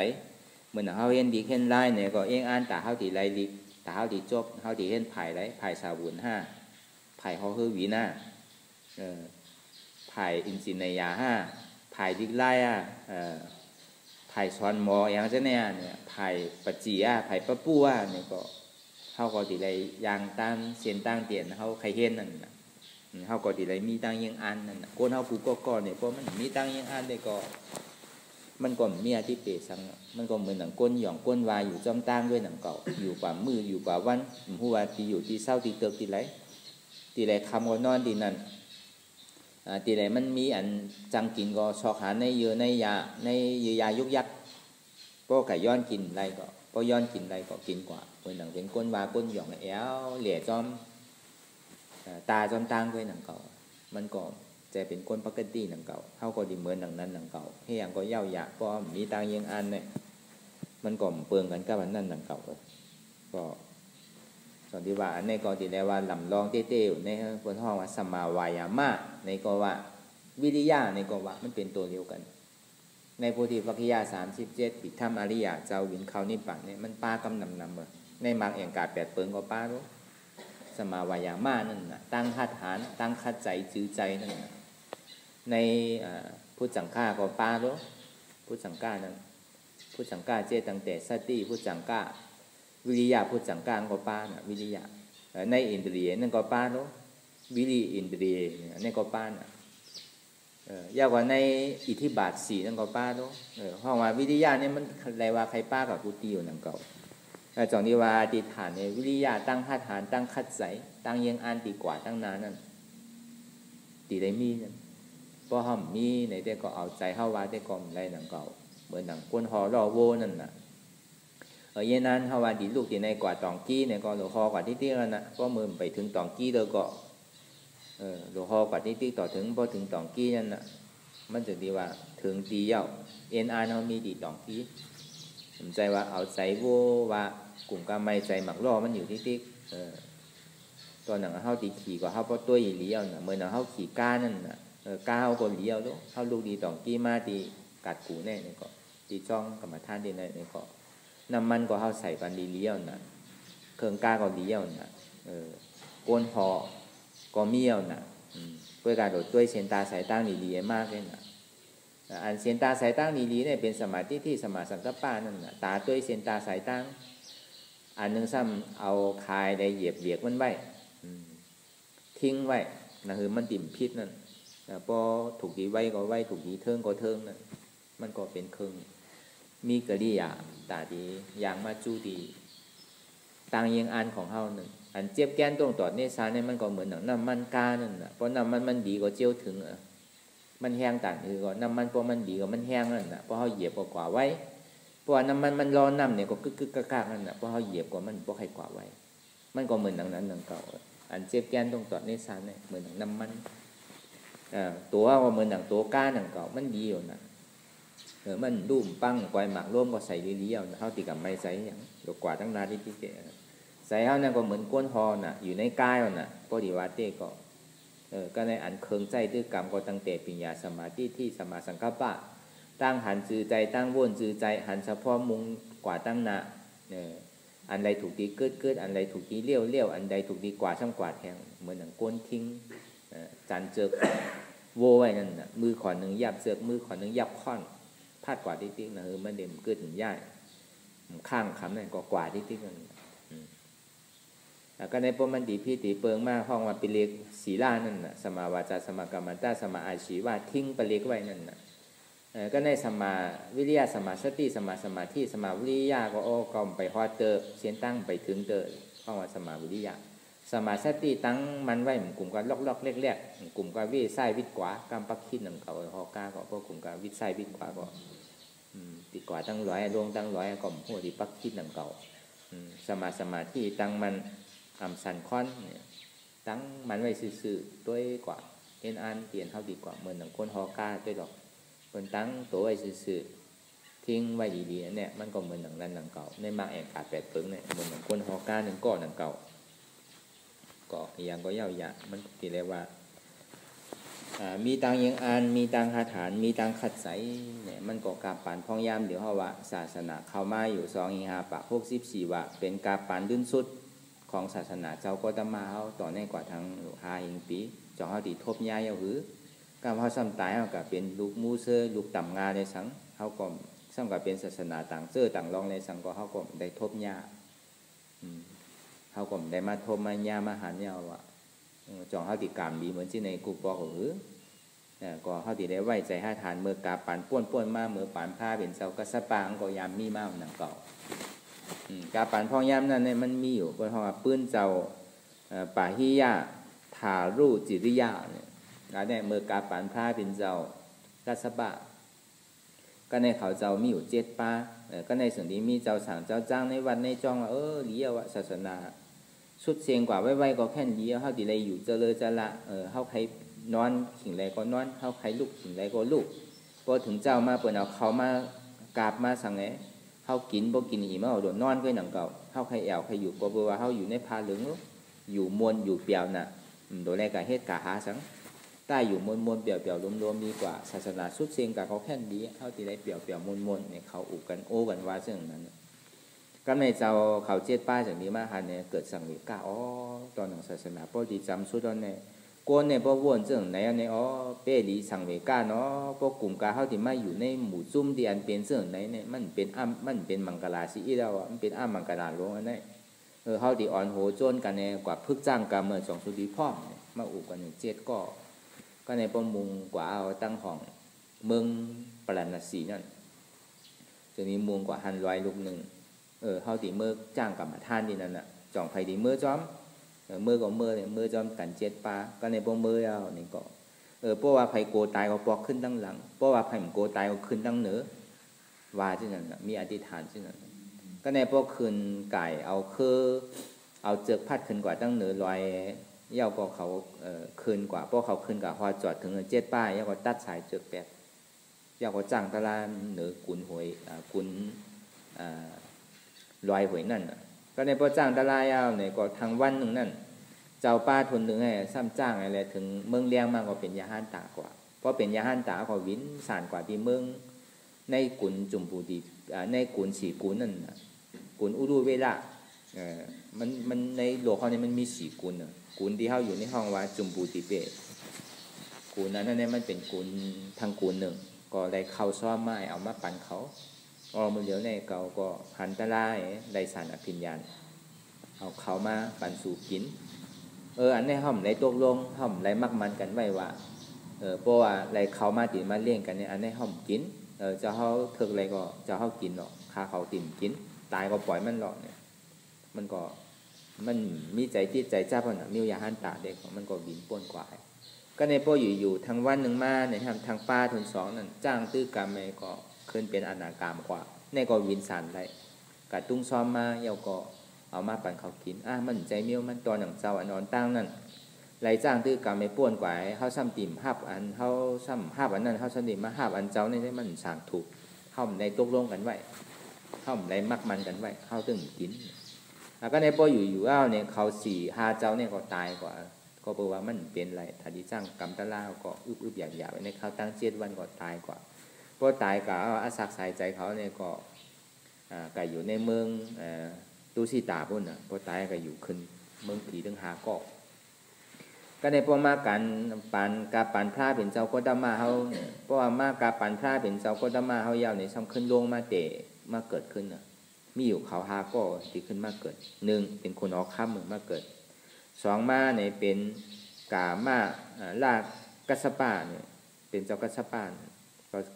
เหมือนเขาเห็นดีเห็นไล่เนี่ยก็เองอันแต่เขาตีไล่ลิแต่เขาตีจบเขาตีเห็นไผ่ไรไผ่สาบุญ5ไผ่เขาคือวีน่าไผ่อินสินในยา5ไผ่ดิกไล่ไผ่ซ้อนมออย่างเช่นเนี่ยไผ่ปัจจีไผ่ปะปูเนี่ยก็เขาก็ตีไรยางตั้งเสียนตั้งเตียนเขาใครเห็นนั่นเขาก็ตีไรมีตั้งยังอันนั่นคนเขาปูก็เนี่ยเพราะมันมีตั้งยังอันเนี่ยก็มันก็มีอาทิตย์เปสังมันก็เหมือนหนังก้นหย่องก้นวายอยู่จอมตั้งด้วยหนังเก่าอยู่กว่ามืออยู่กว่าวันหัวตีอยู่ตีเศร้าตีเติบตีไรคำก็นอนตีนั่นตีไรมันมีอันจังกินก็ชอกหาในเยอะในยายุกยักก็ไก่ย้อนกินไรก็ย้อนกินไรก็กินกว่าเหมือนหนังเป็นก้นวาก้นหย่องแอวเหลี่ยจอมตาจอมตั้งด้วยหนังเก่ามันก็จะเป็นคนปกติหนังเก่าเขาก็ดีเหมือนหนังนั้นหนังเก่าให้อย่างก็เย้าหยาก็มีตังยังอันเนี่ยมันก็เปลืองกันกับอันนั้นหนังเก่าก็ตอนที่ว่าอันนี้ก็ที่แล้วว่าลำลองเต้ๆในคนห้องว่าสมาวายามะในก็ว่าวิริยะในก็ว่ามันเป็นตัวเดียวกันในโพธิปัจจยา37ปิดธรรมอริยะเจ้าวินเขานิพพานเนี่ยมันป้ากำนำในมากเองกา8เปิงก็ป้ารู้สมาวายามะนั่นน่ะตั้งคัดฐานตั้งคัดใจจื้อใจนั่นน่ะในพุทธสังฆาก็ป้ารู้พุทธสังฆานั้นพุทธสังฆาเจตั้งแต่สติพุทธสังฆาวิริยะพุทธสังฆาก็ป้าน่ะวิริยะในอินทรีย์นั่นก็ป้ารู้วิริอินทรีย์นั่นก็ป้าน่ะยากกว่าในอิทธิบาท4นั่นก็ป้ารู้ห้องว่าวิริยะนี่มันอะไรว่าใครป้ากับกุฏิอยู่นั่นเก่าแต่จองที่ว่าติฐานในวิริยะตั้งคัดฐานตั้งคัดใจตั้งยังอันดีกว่าตั้งนานนั่นตีได้มีนั่นเพราะห้องมีในแต่ก็เอาใจเข้าว่าแต่ก็ไรหนังเก่าเหมือนหนังก้นหอรอโวนั่นน่ะยันนั้นเขาว่าดีลูกตีในกว่าตองกี้เนี่ยก็หลวงพ่อกว่าที่แล้วนะก็มือไปถึงตองกี้เลยก็หลวงพ่อกว่าที่ต่อถึงพอถึงตองกี้นั่นน่ะมันจะดีว่าถึงตีเย้าเอ็นอาร์เขามีดีตองกี้สนใจว่าเอาใจโวว่ากลุ่มกาไม่ใจหมักล่อมันอยู่ที่ตอนหนังเขาตีขี่ก็เขาพอตัวอีเลี้ยวน่ะเมื่อหนังเขาขี่ก้านั่นน่ะก้าเขาก็เลี้ยวด้วยเขาลูกดีตองกี้มาตีกัดกูแน่เนี่ยก็ตีจ้องกรรมฐานดีเนี่ยก็น้ำมันก็เขาใส่ปันดีเลี้ยวน่ะเครื่องก้าก็เลี้ยวน่ะโกนหอก็เมี่ยวน่ะเพื่อการโดดด้วยเส้นตาสายตั้งดีๆมากเลยน่ะอันเส้นตาสายตั้งดีๆเนี่ยเป็นสมาธิที่สมาสังกัปปะนั่นน่ะตาด้วยเส้นตาสายตั้งอันนึงซ้ำเอาคายได้เหยียบเบียกมันไว้ทิ้งไว้นั่นคือมันติ่มพิษนั่นพอถูกดีไว้ก็ไว้ถูกดีเทิงก็เทิงนั่นมันก็เป็นเครื่องมีกริยาตาดีอย่างมาจูดีต่างยังอันของเฮานั่นอันเจี๊ยบแก้นตรงต่อเนสาเนี่ยมันก็เหมือนหนังน้ำมันกานั่นน่ะเพราะน้ำมันดีกว่าเจียวถึงมันแห้งต่างคือก็น้ำมันเพราะมันดีกว่ามันแห้งนั่นน่ะเพราะเขาเหยียบกว่าไว้เพราะน้ำมันร้อนน้ำเนี่ยก็กึกกากนั่นน่ะเพราะเขาเหยียบกว่ามันเพราะใครกว่าไว้มันก็เหมือนหนังนั้นหนังเก่าอันเจี๊ยบแก้นตรงต่อเนสาเนี่ยเหมือนหนังน้ำมันตัวว่าเหมือนหนังตัวก้าหนังเก่ามันดีอยู่นะมันดุ่มปังกวายหมากร่วมก็ใส่เลี้ยวๆเขาตีกับไม่ใส่อย่างดอกกว่าทั้งนาที่เกะใส่เขานั่นก็เหมือนก้นหอน่ะอยู่ในกายน่ะพอดีว่าเต้ก็ในอันเคืองใจด้วยกรรมก็ตั้งแต่ปัญญาสมาธิที่สมาสังกัปปะ ตั้งหันจือใจตั้งว่นจือใจหันเฉพาะมุงกว่าตั้งนะอันใดถูกดีเกิดอันใดถูกดีเลี้ยวอันใดถูกดีกว่าช่างกว่าแทงเหมือนหนังก้นทิ้งจานเจือกโวไว้นั่นนะมือขอหนึ่งยับเจือกมือขอหนึ่งยับค่อนพาดกว่าติ๊กๆนะมันเด่มเกิดถึงย่ายข้างคำนั่นก็กว่าติ๊กๆนั่นก็ในปมันดีพี่ตีเปิงมากห้องว่าปิเลกศีลานั่นน่ะสมาวาจาสมากรรมตาสมาอาชีว่าทิ้งปิเลกไว้นั่นน่ะก็ในสมาวิริยะสมาสติสมาสมาธิสมาวิริยะก็ก็ไปฮอดเตอเสียนตั้งไปถึงเตอห้องว่าสมาวิริยะสมาสติตั้งมันไว้เหมือนกลุ่มกันล็อกๆเล็กๆกลุ่มกันวิไส้วิทย์กว่ากำปักคิดหนังเก่าฮอก้าก็พวกกลุ่มกันวิไส้วิทย์กว่าก็ติดกว่าตั้งร้อยรวงตั้งร้อยก็หัวที่ปักคิดหนังเก่าสมาธิตั้งมันสันคอนเนี่ยตั้งมันไว้ซื่อๆด้วยกว่าเอ็นอันเปลี่ยนเท่าดีกว่าเหมือนหนังคนฮอก้าด้วยดอกคนตั้งตัวไว้ซื่อๆทิ้งไว้ดีๆเนี่ยมันก็เหมือนหนังนั้นหนังเก่าในมาแอกาดแปดเปิ้งเนี่ยเหมือนหนังคนฮอก้าหนึ่งก้อนหนังเก่าก็อย่างก็เย่าหยามันที่เรียกว่ามีตังยังอันมีตังคาถานมีตังขัดใสเนี่ยมันก็กาปานพองยามเดี๋ยวเขาว่าศาสนาเข้ามาอยู่2 5 ปะ64ว่าเป็นกาปานดื้นสุดของศาสนาเจ้าก็ตมาเขาต่อแน่กว่าทาง5 ปีจอเขาตีทบย้ายเอาหือการเขาซ้ำตายเขาก็เป็นลูกมูเซอร์ลูกต่ำงาในสังเขาก็ซ้ำกับเป็นศาสนาต่างเสื้อต่างรองในสังก็เขาก็ได้ทบย้าเขาก็ได้มาทบมาย้ามาหันเนี่ยว่าจองเขาตีกามดีเหมือนที่ในกุปอกหือก็เขาตีได้ไว้ใจให้ทานเมื่อกาปานป้วนมาเมื่อปานผ้าเป็นเสากระสปางก็ยามมีมากหนังเก่ากาปานพองยามนั้นเนี่ยมันมีอยู่ก็เพราะว่าปื้นเจ้าป่าหิยะถารูจิริยะเนี่ยแล้วเนี่ยเมื่อกาปานผ้าเป็นเจ้ากัสบะก็ในเขาเจ้ามีอยู่7 ป้าก็ในส่วนนี้มีเจ้าสั่งเจ้าจ้างในวันในจองว่าเลี้ยวศาสนาสุดเสียงกว่าไว้ก็แค่นี้เขาตีเลยอยู่เจริญจะละเขาใครนอนขิงไรก็นอนเขาใครลุกขิงไรก็ลุกพอถึงเจ้ามาเปิดเอาเขามากราบมาสั่งไงเขากินบ่กินอีมาเอาโดนนอนก็หนังเก่าเขาใครแอวใครอยู่ก็บอกว่าเขาอยู่ในพาเหลืองอยู่มวนอยู่เปียวน่ะโดยแรกก็เฮ็ดกะหาสังใต้อยู่มวนเปียวรวมๆดีกว่าศาสนาสุดเสียงกับเขาแค่นี้เขาตีได้เปียวมวนเนี่ยเขาอุกันโอ้กันว่าซึ่งนั้นก็ในเจ้าเขา7 ป้าจากนี้มาหันเนี่ยเกิดสังเวก้าตอนหนังศาสนาพอดีจำสุดตอนเนี่ยกวนเนี่ยพอวนเรื่องไหนอันนี้เป้ดีสังเวก้าเนาะพอกลุ่มกาเขาที่มาอยู่ในหมู่จุ่มที่อันเป็นเรื่องไหนเนี่ยมันเป็นมังกรลาสีแล้วมันเป็นมังกรลาลงอันนี้เขาที่อ่อนโหโจนกันเนี่ยกว่าพึกจ้างกันเมื่อ2 สุดีพ่อมาอุกัน7ก็ในประมุงกว่าเอาตั้งของเมืองปราณสีนั่นจะมีมุงกว่า100 ลูกหนึ่งเขาที่เมื่อจ้างกับมาท่านที่นั่นน่ะจ่องไผ่ที่เมื่อจ้อมเมื่อก็เมื่อเนี่ยเมื่อจอมกัน7 ป้าก็ในพวกเมื่อเอานี่ก็เพราะว่าไผ่โกตายก็ปอกขึ้นตั้งหลังเพราะว่าไผ่โกตายก็ขึ้นตั้งเหนือว่าที่นั่นมีอธิษฐานที่นั่นก็ในพวกคืนไก่เอาเอาเจือกพัดขึ้นกว่าตั้งเหนือลอยเย่าก็เขาคืนกว่าเพราะเขาคืนกว่าพอจอดถึง7 ป้าเย่าก็ตัดสายเจือกแปดเย่าก็จ้างตะลาเหนือกุนหวยกุนลอยหวยนั่นก็ในพอจ้างตะลายเอาเนี่ยก็ทางวันหนึ่งนั่นเจ้าป้าทนถึงให้ซ้ำจ้างอะไรถึงเมืองเลี้ยงมากกว่าเป็นยาห้านตากว่าเพราะเป็นยาห้านตาก็วินสานกว่าที่เมืองในกุนจุมปูดีในกุนสีกุนนั่นกุนอุรุเวละมันในโลกเขาเนี่ยมันมี4 กุนกุนที่เขาอยู่ในห้องว่าจุมปูติเปกุนนั้นเนี่ยมันเป็นกุนทางกุนหนึ่งก็ได้เข้าซ้อมไม้เอามาปั่นเขามือเดียวในเก่าก็หันตะลายได้สารอภิญญาเอาเขามาปั่นสู่กินอันนี้ห้อมไรตกลงห้อมไรมักมันกันไว้ว่าเพราะว่าไรเขามาติดมาเลี้ยงกันเนี่ยอันนี้ห้อมกินจะเขาเถิกอะไรก็จะเขากินหรอกคาเขาติ่มกินตายก็ปล่อยมันหรอกเนี่ยมันมีใจที่ใจจ้าพอนะมิวยาหันตาเด็กมันก็บินป้นกว่าก็ในพวกอยู่ทางวันหนึ่งมาเนี่ยทางป้าทน2นั่นจ้างตื้อกรรมไม่ก็ขึ้นเป็นอนาคามกว่าในก็วินสันได้กะตุ้งซ้อมมาเยาก็เอามาปั่นเขากินมันใจเมียวมันตอนหนังเจ้าอันนอนตั้งนั่นไรจ้างตื้อกรรมไม่ป้วนกว่าเขาซ้ำติ่ม5 อันเขาซ้ำ5 อันนั่นเขาซ้ำติ่มมา5 อันเจ้าในได้มันสั่งถูกเข้าในตกลงกันไว้เข้าในมักมันกันไว้เข้าตึงกินแล้วก็ในพออยู่เนี่ยเขา4 5เจ้าเนี่ยก็ตายกว่าก็เพราะว่ามันเป็นไรถ้าที่จ้างกรรมตะล่าก็อึบอย่างในเขาตั้ง7 วันก็ตายกว่าเพ พอตายก็อาศักใส่ใจเขาเนี่ยก็อยู่ในเมืองตุสิตาพุ่นน่ะพอตายก็อยู่ขึ้นเมืองผีถึงหาก็ในพวกมาการปันพระเป็นเจ้าโคตมาเฮาเพราะว่ามาการปันพระเป็นเจ้าโคตมาเฮายาวในซ้ำขึ้นลงมาเตะมาเกิดขึ้นน่ะมีอยู่เขาหาก็ที่ขึ้นมาเกิด1เป็นคนออกค่ำมาเกิด2มาเนี่ยเป็นกามาลากัสปะเนี่ยเป็นเจ้ากัสปะ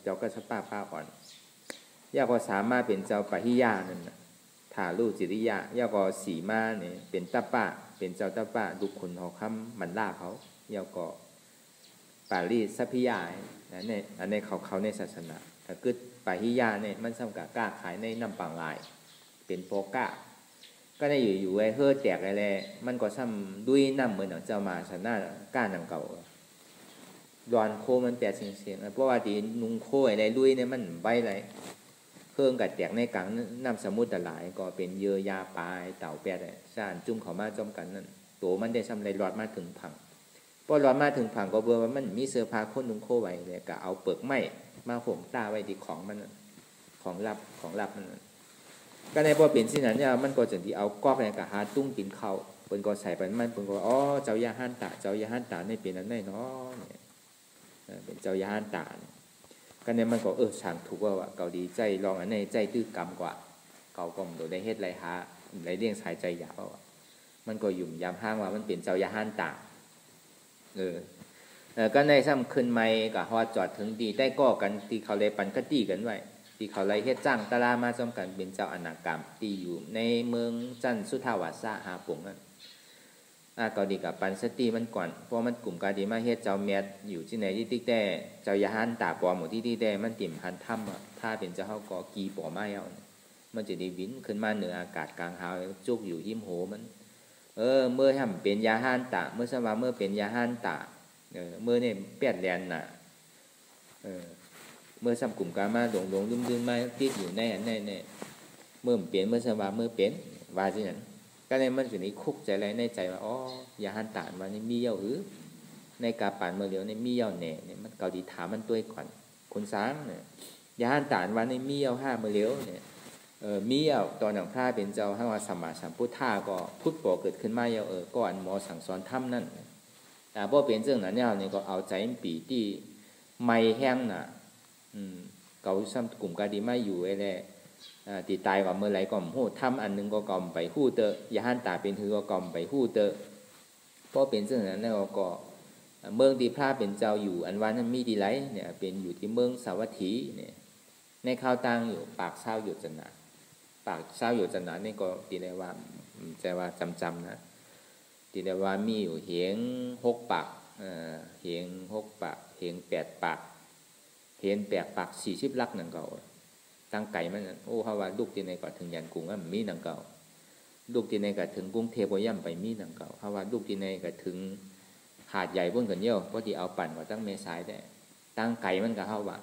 เจ้ากัสปะป้าอ่อนย่าก็สามารถเป็นเจ้าปะหิยานั่นน่ะถาลูจิริยะย่าก็สีมาเนี่ยเป็นตะปะเป็นเจ้าตะปะดุคนหอคำมันล่าเขาย่าก็ปารีสัพพิยาเนี่ยอันนี้เขาในศาสนาถ้าเกิดปะหิยาเนี่ยมันสำกับกล้าขายในน้ำปังลายเป็นโปก้าก็ได้อยู่ไอ้เฮือแตกอะไรมันก็ซ้ำด้วยน้ำเหมือนเจ้ามาชนะก้านน้ำเก่าดอนโคมันแตกเสียงเพราะว่าดีนุ่งโคอะไรลุยเนี่ยมันใบอะไรเครื่องกัดแตกในกลางน้ำสมุทรหลายก็เป็นเยื่อยาปลายเต่าแปดเลยสารจุ่มเขามาจอมกันนั่นตัวมันได้ซ้ำไรหลอดมาถึงผังพอหลอดมาถึงผังก็เบื่อว่ามันมีเสื้อผ้าคนนุ่งโคไว้เลยก็เอาเปลือกไม้มาห่มตาไว้ที่ของมันของลับมันก็ในพอเป็นสิ่งนั้นเนี่ยมันก็จะที่เอากอกเนี่ยกับหาตุ้งกินข้าวเปิ้นก็ใส่ไปมันเปิ้นก็อ๋อเจ้ายาฮั่นตาในเป็นนั้นได้เนาะเนี่ยเป็นเจ้ายาฮั่นตาก็เนี่ยมันก็ช่างถูกว่าเกาดีใจลองอันในใจตื้อกรรมกว่าเก่าก็มโดได้เฮ็ดไรหาไรเลี้ยงสายใจหยาบว่ามันก็ยุ่มยามห้างว่ามันเป็นเจ้ายาฮั่นตาก็ในซ้ำขึ้นใหม่ก็ฮอดจอดถึงดีได้ก็กันตีเขาเลยปันก็ตีกันไว้ที่เขาไล่เฮ็ดจ้างตลามาจอมกันเป็นเจ้าอนาคามที่อยู่ในเมืองจันสุทาวาสะหาปงนั่นก็ดีกับปันสติมันก่อนเพราะมันกลุ่มกาดีมาเฮ็ดเจ้าเมียดอยู่ที่ไหนที่ติ๊กแต่เจ้ายาฮันตาปอหมู่ที่ติ๊กแต่มันติ่มหันถ้ำถ้าเป็นเจ้าเฮาก็กีปอไม้เอามันจะได้วินขึ้นมาเหนืออากาศกลางหาวจุกอยู่หิมโหมันเมื่อทำเป็นยาฮันตาเมื่อสว่าเมื่อเป็นยาฮันตาเมื่อเนี่ยเปียดแลนน่ะเมื่อซ้ำกลุ่มกามาหลงลืมมาติดอยู่ในอันในเมื่อเปลี่ยนเมื่อสว่าเมื่อเปลี่ยนว่าที่นั้นก็ในมันอยู่ในคุกใจอะไรในใจว่าอ๋อยาหันตานวันนี้มีเย่าในกาป่านเมื่อเดียวในมีเย่าแหน่เนี่ยมันเกาดีถามมันตัวก่อนคนสางเนี่ยยาหันตานวันนี้มีเย่า5เมื่อเดียวเนี่ยมีเย่าตอนหนังพระเป็นเจ้าให้ว่าสัมมาสัมพุทธาก็พุทธปอเกิดขึ้นมาเย่าก็อันหมอสั่งสอนถ้ำนั่นแต่พอเปลี่ยนเรื่องนั้นเนี่ยก็เอาใจปีที่ไม่แห้งน่ะเก่าซ้ำกลุ่มกาดีไม่อยู่ไอ้แหละตีตายก่อนเมื่อไรก็หู้ทำอันนึงก็กล่อมไปหู้เตอยาหันตาเป็นถือก็กล่อมไปหู้เตอเพราะเป็นเรื่องนั้นแล้วก็เมืองที่พระเป็นเจ้าอยู่อันวันนั้นมีดีไรเนี่ยเป็นอยู่ที่เมืองสาวัตถีเนี่ยในข้าวตังอยู่ปากเศร้าหยุดจนาปากเศร้าหยุดจนานี่ก็ตีได้ว่าใจว่าจำนะตีได้ว่ามีอยู่เหียง6 ปากเหียง6 ปากเหียง8 ปากเห็นแปลกปาก40 ลักนั่งเก่าตั้งไก่มันโอ้เขาว่าลูกที่ในก็ถึงยันกรุงมันมีนั่งเก่าลูกที่ในก็ถึงกรุงเทพย่ำไปมีนั่งเก่าเขาว่าลูกที่ในก็ถึงหาดใหญ่บนกันเยอะเพราะที่เอาปั่นก็ตั้งเมษายได้ตั้งไก่มันก็เขาว่า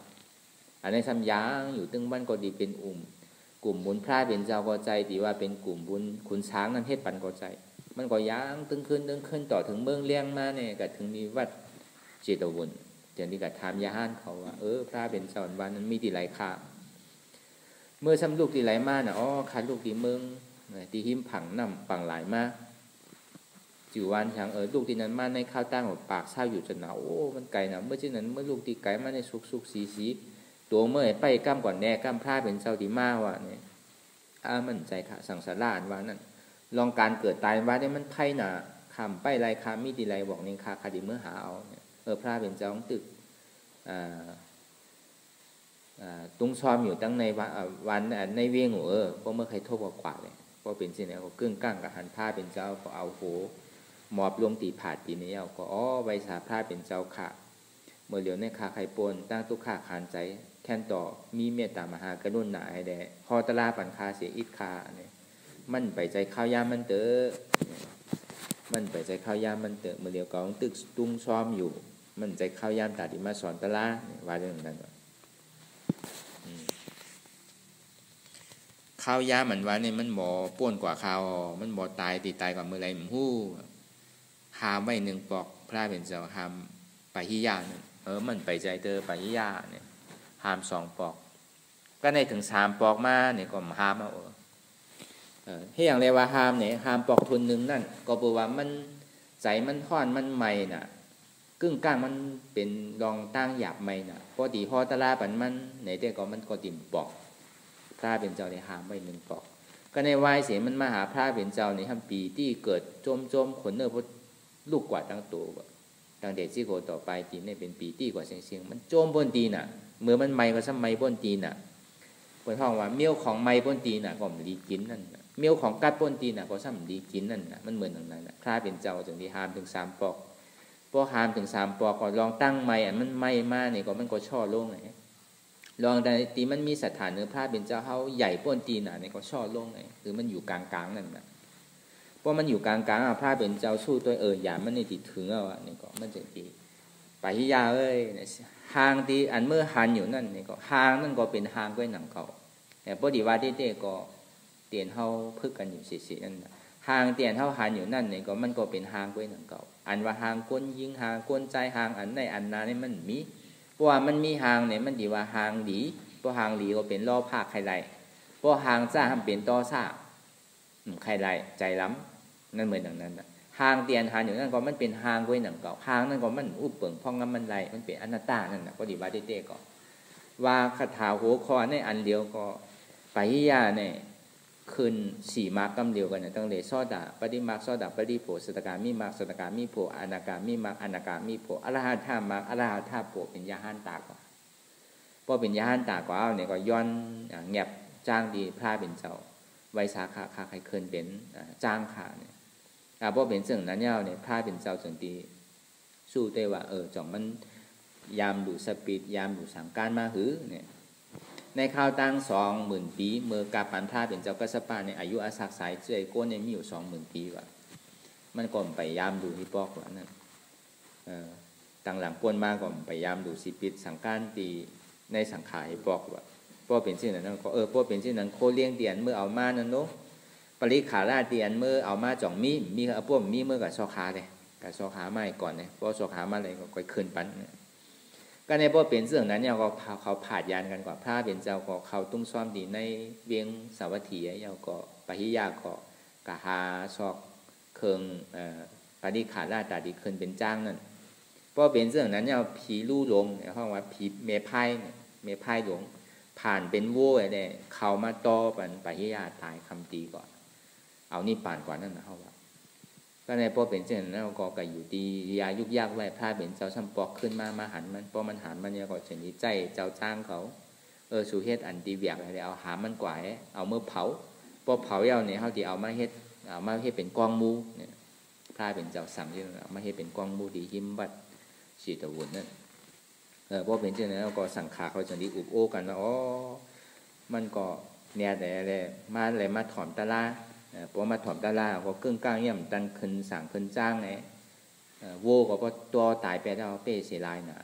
อันนี้ซ้ำยางอยู่ตึงบ้านก็ดีเป็นกลุ่มบุญพระเป็นเจ้าก็ใจดีว่าเป็นกลุ่มบุญขุนช้างนั่นเฮ็ดปั่นก็ใจมันก็ยางตึงขึ้นต่อถึงเมืองเลี้ยงมาเนี่ยก็ถึงมีวัดเจตวุญเดี๋ยวนี้ก็ถามยาฮั่นเขาว่าพระเป็นเจ้าวันนั้นมีที่ไหลค่าเมื่อซ้ำลูกที่ไหลมาน่ะขาดลูกที่เมืองที่หิมผังน้ำปังหลายมาจิ๋ววันฉังลูกที่นั้นมาในข้าวตั้งปากเศร้าอยู่จนหนาวมันไก่น่ะเมื่อเช่นนั้นเมื่อลูกที่ไก่มาในสุกสีตัวเมื่อไปก้ามก่อนแน่ก้ามพระเป็นเจ้าที่มาว่าเนี่ยมันใจค่ะสังสารว่านั่นลองการเกิดตายว่าเนี่ยมันไพ่น่ะคำไปไรคำมีดีไรบอกนี่ค่ะคดีเมื่อหาเอาพระเป็นเจ้าของตึกตุ้งซ้อมอยู่ตั้งในวันในเวียงเพราะเมื่อใครโทษกว่าเลยเพราะเป็นสิ่งนี้ก็กึ่งก้างกับหันผ้าเป็นเจ้าก็เอาโหหมอบลงตีผาดตีนี้เอาก็ใบสาผ้าเป็นเจ้าค่ะเมื่อเหลียวในขาไข่ปนตั้งตุกขาขานใจแค่นต่อมีเมตตามหากรุณาให้แด่พอตลาปันคาเสียอิดคาเนี่ยมันไปใจข้าวยามันเตอมันไปใจข้าวยามันเตอเมื่อเหลียวก็ตึกตุ้งซ้อมอยู่มันใจข้าวยามตาดิมาสอนตะลาว่าเรื่องนั้นข้าวยามมันว่าเนี่ยมันบ่ป่วนกว่าข้าวมันบ่ตายตีตายกว่าเมื่อไรมันหู้หามไว้1 ปอกพระเป็นเจ้าหามปะหิยามันไปใจเตอปะหิยาเนี่ย หาม2 ปอกก็ในถึง3 ปอกมาเนี่ยก็หามเอาที่อย่างเรียกว่าหามเนี่ยหามปอกทุนนึงนั่นก็บอกว่ามันใจมันฮ้อนมันใหม่น่ะกึ่งกลางมันเป็นรองตั้งหยาบใหม่น่ะพอดีพอตะลาปันมันไหนแต่ก็มันก็ติ่มปอกพระเป็นเจ้าในหามไว้1 ปอกก็ในวายเสียมันมาหาพระเป็นเจ้าในทำปีที่เกิดจมขนเนื้อพดลูกกว่าตั้งตัวตั้งเด็กซี่โคต่อไปตีนี่เป็นปีที่กว่าเสียงมันโจมบนตีน่ะเมื่อมันไม่ก็ซ้ำไม่บนตีน่ะบนห้องว่าเมี่ยวของไม่บนตีน่ะก็มันดีกินนั่นเมี่ยวของกัดบนตีน่ะก็ซ้ำดีกินนั่นน่ะมันเหมือนอย่างนั้นน่ะพระเป็นเจ้าจึงที่หามถึง3 ปอกพอหามถึง3 ปอกก็ลองตั้งไม่อันมันไม่มาเนี่ยก็มันก็ช่อลงไงลองแต่ตีมันมีสถานเนื้อพระเป็นเจ้าเขาใหญ่บนตีน่ะเนี่ยก็ช่อลงไงหรือมันอยู่กลางๆนั่นน่ะเพราะมันอยู่กลางๆพระเป็นเจ้าสู้ตัวอย่ามันนี่ติดถึงเอาอ่ะนี่ก็มันจะดีไปที่ยาเอ้ยหางที่อันเมื่อหันอยู่นั่นนี่ก็หางนั่นก็เป็นหางไว้หนังเก่าแต่พอดีว่าเต้ก็เตียนเฮาพึกกันอยู่สินั่นหางเตียนเฮาหันอยู่นั่นนี่ก็มันก็เป็นหางไว้หนังเก่าอันว่าหางก้นยิงหางก้นใจหางอันในอันนานี่มันมีเพราะว่ามันมีหางเนี่ยมันดีว่าหางดีเพราะหางดีก็เป็นล่อภาคใครไรเพราะหางซ่าทำเป็นต่อซ่าใครไรใจล้ำนั่นเหมือนอย่างนั้นหางเตียนหางอยู่นั่นก็มันเป็นหางไว้หนังเก่าหางนั่นก็มันอุบเปิงพ่องงั้นมันไรมันเป็นอนัตตานั่นนะก็ดีว่าเต้ก็ว่าคาถาหัวคอในอันเดียวก็ไปยาเนี่ยคืน4 มาร์กกำเดียวกันเนี่ยตั้งเลยซอดาปฏิมาร์กซอดาปฏิโภสตกามีมาร์กสตกามีโภอนาคามีมาร์กอนาคามีโภอรหัตถามาร์กอรหัตถาโภเป็นยาหันตากว่าพอเป็นยาหันตากว่าเนี่ยก็ย้อนเงียบจ้างดีพระเป็นเจ้าไวสาขาใครเคยเป็นจ้างขาเนี่ยพอเป็นสิ่งนั้นเนี่ยพระเป็นเจ้าจึงดีสู้ได้ว่าจ่องมันยามดูสปิดยามดูสังการมาหือเนี่ยในข่าวตั้ง20,000 ปีเมื่อกาปันพระเป็นเจ้ากัสปะในอายุอาศักสายเจยโก้เนี่ยมีอยู่20,000 ปีว่ามันก่อนไปยามดูที่ปอกว่านั่นต่างหลังกวนมาก่อนไปยามดูสิปิดสังการตีในสังขารปอกว่าพอเป็นเช่นนั้นก็พอเป็นเช่นนั้นโคเลี้ยงเตียนเมื่อเอามานั่นเนาะปริขาราเตียนเมื่อเอามาจ่องมีพวกมีเมื่อกับซอขาเลยกับซอขาไม่ก่อนเนี่ยพอซอขามาเลยก็ค่อยขึ้นปันก็ในพวกเป็นเรื่องนั้นเนี่ยก็เขาผ่านยานกันกว่าพระเป็นเจ้าก็เขาตุ้งซ้อมดีในเวียงสาวัตถีเยาก็ปะหิยาก็กะหาซอกเคืองปริขาราตาดีขึ้นเป็นจ้างนั่นพอเป็นเรื่องนั้นเนี่ยผีลู่ลงเนี่ยห้องว่าผีเมพายหลงผ่านเป็นโว้เนี่ยเขามาต่อปันปะหิยาตายคำตีก่อนเอานี่ป่านกว่านั่นนะเขาว่าก็ในพอเป็นเช่นนั้นก็กอยู่ดียายุกยากไว้พระเป็นเจ้าช่ำปอกขึ้นมาหันมันพอมันหันมันเนี่ยก็เฉยใจเจ้าจ้างเขาสู่เฮ็ดอันดีเวียกอะไรเอาหามันกว่าเอาเมื่อเผาพอเผาเอาเนี่ยเขาที่เอามาเฮ็ดเป็นกองมูเนี่ยพระเป็นเจ้าสั่งที่เอามาเฮ็ดเป็นกองมูดีหิมบัดสีตะวันนั่นพอเป็นเช่นนั้นก็สั่งขาเขาจะดีอุบโอ้กันว่ามันก็เนี่ยแต่อะไรมาถอนตะลาพอมาถอมตาลาก็กึ่งกลางย่ำตันขึ้นสั่งขึ้นจ้างไงโวก็พอตัวตายไปแล้วเป้เสียลายหนา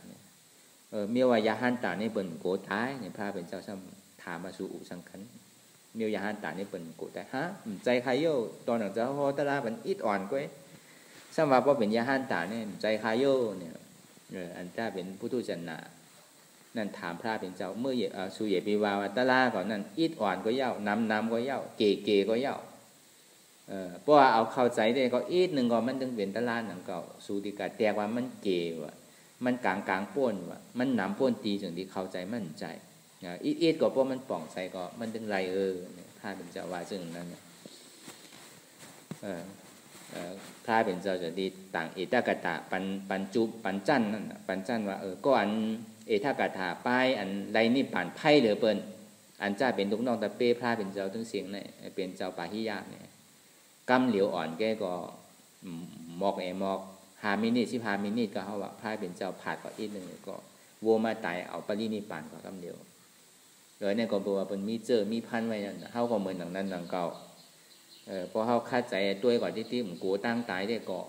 เมียวายาหันตาในเปิ่นโกตายเนี่ยพระเป็นเจ้าซ้ำถามมาสู่อุสังขันเมียวยาหันตาในเปิ่นโกตายฮะใจใครโย่ตอนหลังจากพอตาลาเป็นอิดอ่อนก็ซ้ำว่าพอเป็นยาหันตาเนี่ยใจใครโย่เนี่ยอันถ้าเป็นผู้ทุจริตนั่นถามพระเป็นเจ้าเมื่อสุเยปีวาตาลาก่อนนั่นอิดอ่อนก็เย่าน้ำก็เย่าเก๋ก็เย่าเพราะว่าเอาเข้าใจได้ก็อีกหนึ่งก็มันถึงเป็นตลาดหนังเก่าสูติกาแตกว่ามันเกว่ะมันกลางป้นว่ะมันหนำป้นตีจนที่เข้าใจมั่นใจอีกก็เพราะมันป่องใจก็มันถึงไรพระเป็นเจ้าว่าซึ่งนั้นพระเป็นเจ้าจะดีต่างเอตกตะปันจุปันจันนั่นปันจันว่าก็อันเอตกตะป้ายอันไรนี่ปันไพ่เหลือเปิ้นอันจ้าเป็นลูกน้องตะเป้พระเป็นเจ้าถึงเสียงเนี่ยเป็นเจ้าปาหิยาเนี่ยกำเหลียวอ่อนแกก็หมอก5 มินิ15 มินิก็เขาว่าพายเป็นเจ้าผาดก็อีกหนึ่งก็โวมาตายเอาปรินิพพานก็กำเหลียวเนี่ยก็บอกว่าเป็นมีพันไว้นั่นเขาก็เหมือนหนังนั้นหนังเก่าพอเขาคาดใจตัวก่อนที่มันกูตั้งตายได้ก็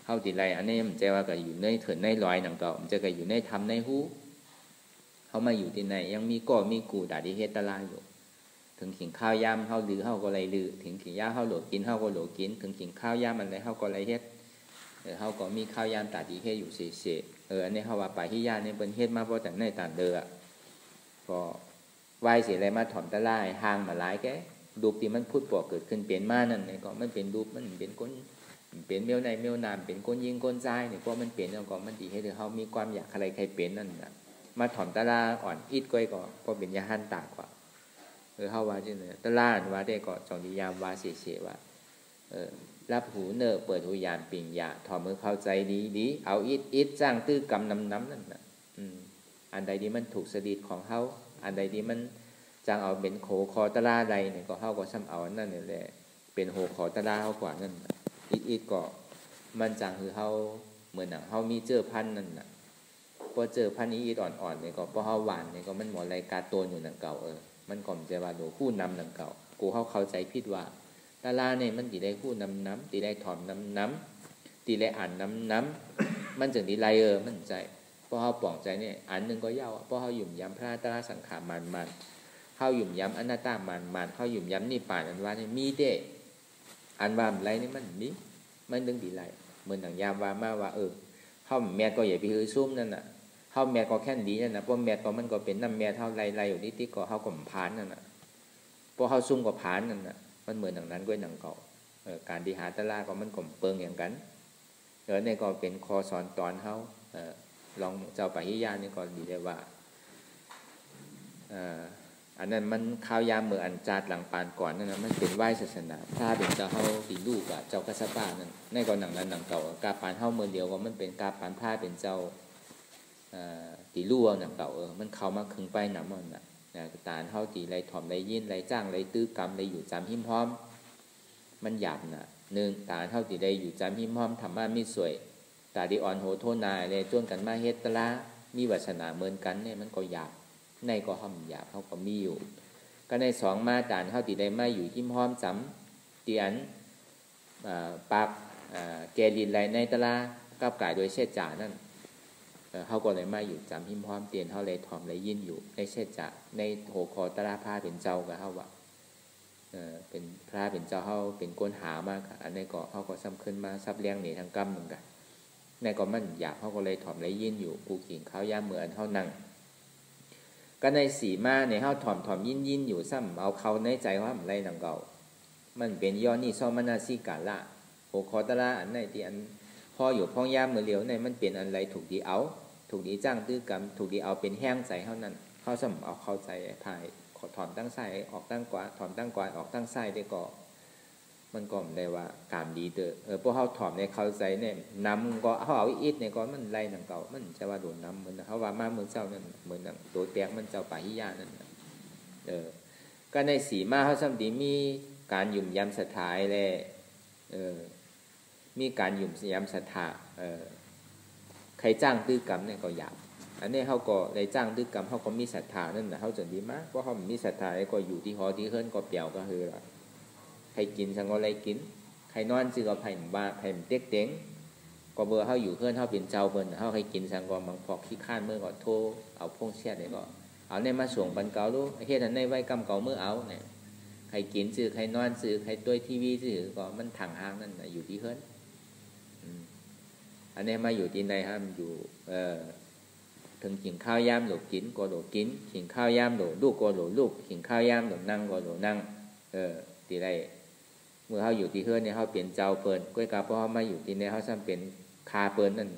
เขาติดไรอันนี้มันจะว่าก็อยู่ในเถินในลอยหนังเก่ามันจะก็อยู่ในทำในหูเขามาอยู่ที่ไหนยังมีก็มีกูด่าที่เฮตตลาอยู่ถึงขิงข้าวยำเขาลือเขาก็ไรลือถึงขิงย่าเขาโหลกินเขาก็โหลกินถึงขิงข้าวยำอะไรเขาก็ไรเฮ็ดเขาก็มีข้าวยำตาดีเฮ็ดอยู่เฉยอันนี้เขาว่าไปที่ย่าเนี่ยเป็นเฮ็ดมาเพราะแต่ในตาเดือ ก็ไหวเสียอะไรมาถ่อมตะล่าห่างมาหลายแกรูปที่มันพูดปอกเกิดขึ้นเปลี่ยนมานั่นเนี่ยก็มันเป็นรูปมันเป็นก้นเป็นเมียวในเมียวนามเป็นก้นยิงก้นใจเนี่ยเพราะมันเปลี่ยนแล้วก็มันดีให้เธอเขามีความอยากอะไรใครเป็นนั่นนะมาถ่อมตะล่าอ่อนอิดก้อยก็เพราะเป็นยาหันตากว่าเขาว่าจังเลยตะล่าว่าได้ก็จองนิยามว่าเสียว่ารับหูเนอเปิดหูยานปิ่งยาถอมือเข้าใจดีเอาอิดจ้างตื้อกำน้ำนั่นนะอันใดที่มันถูกสดิดของเขาอันใดที่มันจ้างเอาเป็นโขคอตะล่าใดเนี่ยก็เขาก็ซ้ำเอานั่นเนี่ยแหละเป็นโหคอตะล่าเขากว่านั่นอิดก็มันจ้างคือเขาเหมือนหนังเขามีเจอพันนั่นนะพอเจอพันนี้อิดอ่อนๆเนี่ยก็พอเขาหวานเนี่ยก็มันหมดรายการตัวอยู่หนังเก่ามันก่อมใจว่าดูคู่นำหนังเก่ากูเข้าใจผิดว่าตะล่าเนี่ยมันตีได้คู่น้ำตีได้ถอมน้ำตีได้อ่านน้ำมันจึงตีไลมันใจเพราะเขาปองใจเนี่ยอันหนึ่งก็ยาวเพราะเขาหยุ่มย้ำพระตาสังขารมันเขาหยุ่มย้ำอนัตตามันเขาหยุ่มย้ำนี่ป่านอันว่านี่มีเด้อันว่าอะไรนี่มันมีมันดึงตีไรเหมือนหนังยามว่ามาว่าเขาแม่ก็อย่าไปฮือซุ่มนั่นน่ะเขาแม่ก็แค่ดีนั่นน่ะเพราะแม่ก็มันก็เป็นน้ำแม่เท่าไรอยู่ที่ก็เขาก็ผ่านนั่นน่ะเพราะเขาซุ่มก็ผ่านนั่นน่ะมันเหมือนหนังนั้นก็หนังเก่าการที่หาตะล่าก็มันก็เปิงอย่างกันเนี่ยก็เป็นคอสอนตอนเขาลองเจ้าปะหิยานี่ก็ดีได้ว่าอันนั้นมันข้าวยามเมื่ออันจาดหลังปานก่อนนั่นนะมันเป็นไหว้ศาสนาถ้าเป็นเจ้าเฮาตีลูกเจ้ากษัตริย์นั่นในก่อนหนังนั้นหนังเก่ากาปานเฮาเมื่อเดียวว่ามันเป็นกาปานผ้าเป็นเจ้าตีลูกหนังเก่ามันเข้ามาคึงไปหนำมันน่ะตาเฮาตีไรถ่อมไรยินไรจ้างไรตื้อกรรมไรอยู่จำหิมพร้อมมันหยาบน่ะหนึ่งตาเฮาตีไรอยู่จำหิมพร้อมทำมาไม่สวยตาดีอ่อนโหโทนายเลยจนกันมาเฮ็ดตะละมีวาสนาเหมือนกันเนี่ยมันก็หยาบในก็ห้อมหยาบเขาก็มีอยู่ก็ในสองมาตานเขาตีได้มาอยู่หิมพร้อมจำเตียนปากแกดินไรในตะละกับกายโดยเช็ดจ่านั่นเขาก็เลยมาอยู่จำหิมพร้อมเตียนเขาเลยถ่อมเลยยินอยู่ในเช็ดจ่าในโหคอตะละผ้าเป็นเจ้ากับเขาว่าเป็นพระเป็นเจ้าเขาเป็นก้นหามากอันนี้ก็เขาก็ซ้ำขึ้นมาซับเลี้ยงหนีทางกรรมเหมือนกันในก็มันหยาบเขาก็เลยถ่อมเลยยินอยู่กูขิงเขาย่าเหมือนเขานั่งก็ในสีมาในเขาถ่อมยินอยู่ซ้ำเอาเขาในใจว่ามันไรหนังเก่ามันเป็นย้อนนี่ซ้อมนาซีกาละโหคอตะละอันในที่อันพออยู่พ้องย่าเหมือนเหลียวในมันเป็นอันไรถูกดีเอาถูกดีจ้างตื้อกรรมถูกดีเอาเป็นแห้งใจเขานั่นเขาซ้ำเอาเข้าใจภายถอนตั้งไส้ออกตั้งกว่าถอนตั้งกว่าออกตั้งไส้ได้ก็มันก็ไม่ได้ว่าการดีเด้อพวกเขาถอนในเข้าใจเนี่ยน้ำก็เขาเอาอิดเนี่ยก็มันไล่หนังเก่ามันจะว่าโดนน้ำเหมือนเขาว่ามาเมืองเจ้านั่นเหมือนหนังตัวแตกมันเจ้าป่าหิยานั่นก็ในสีมาเขาซ้ำดีมีการหยุ่มยำสถายเลยมีการหยุ่มยำสถาใครจ้างตื้อกรรมเนี่ยก็หยาบอันนี้เขาก็ในจ้างตื้อกรรมเขาก็มีศรัทธานั่นนะเขาจนดีมากเพราะเขามีศรัทธาก็อยู่ที่หอที่เฮิรนก็เปี่ยวก็คือละใครกินสังก็ไรกินใครนอนซื้อก็ไผ่บ้าไผ่เต็กเต็งก็เบอร์เขาอยู่เฮิรนเขาเป็นเจ้าเบิ้ลเขาใครกินสังก็บางพอกขี้ข้านเมื่อก็โทรเอาพงเชียดเนี่ยก็เอาในมาส่งบันเก่าลูกเฮ็ดอันในไว้กำเก่าเมื่อเอาเนี่ยใครกินซื้อใครนอนซื้อใครตัวทีวีซื้อก็มันถังห้างนั่นอยู่ที่เฮิรนอันนี้มาอยู่ที่ไหนครับอยู่ถึงกินข้าวยามหลบกินก็หลบกินกินข้าวยามหลบลูกก็หลบลูกกินข้าวยามหลบนั่งก็หลบนั่งที่ไรเมื่อเขาอยู่ที่เฮือนเนี่ยเขาเปลี่ยนเจ้าเปิลก้อยกาเพราะเขามาอยู่ที่เนี่ยเขาซ้ำเป็นคาเปิลนั่น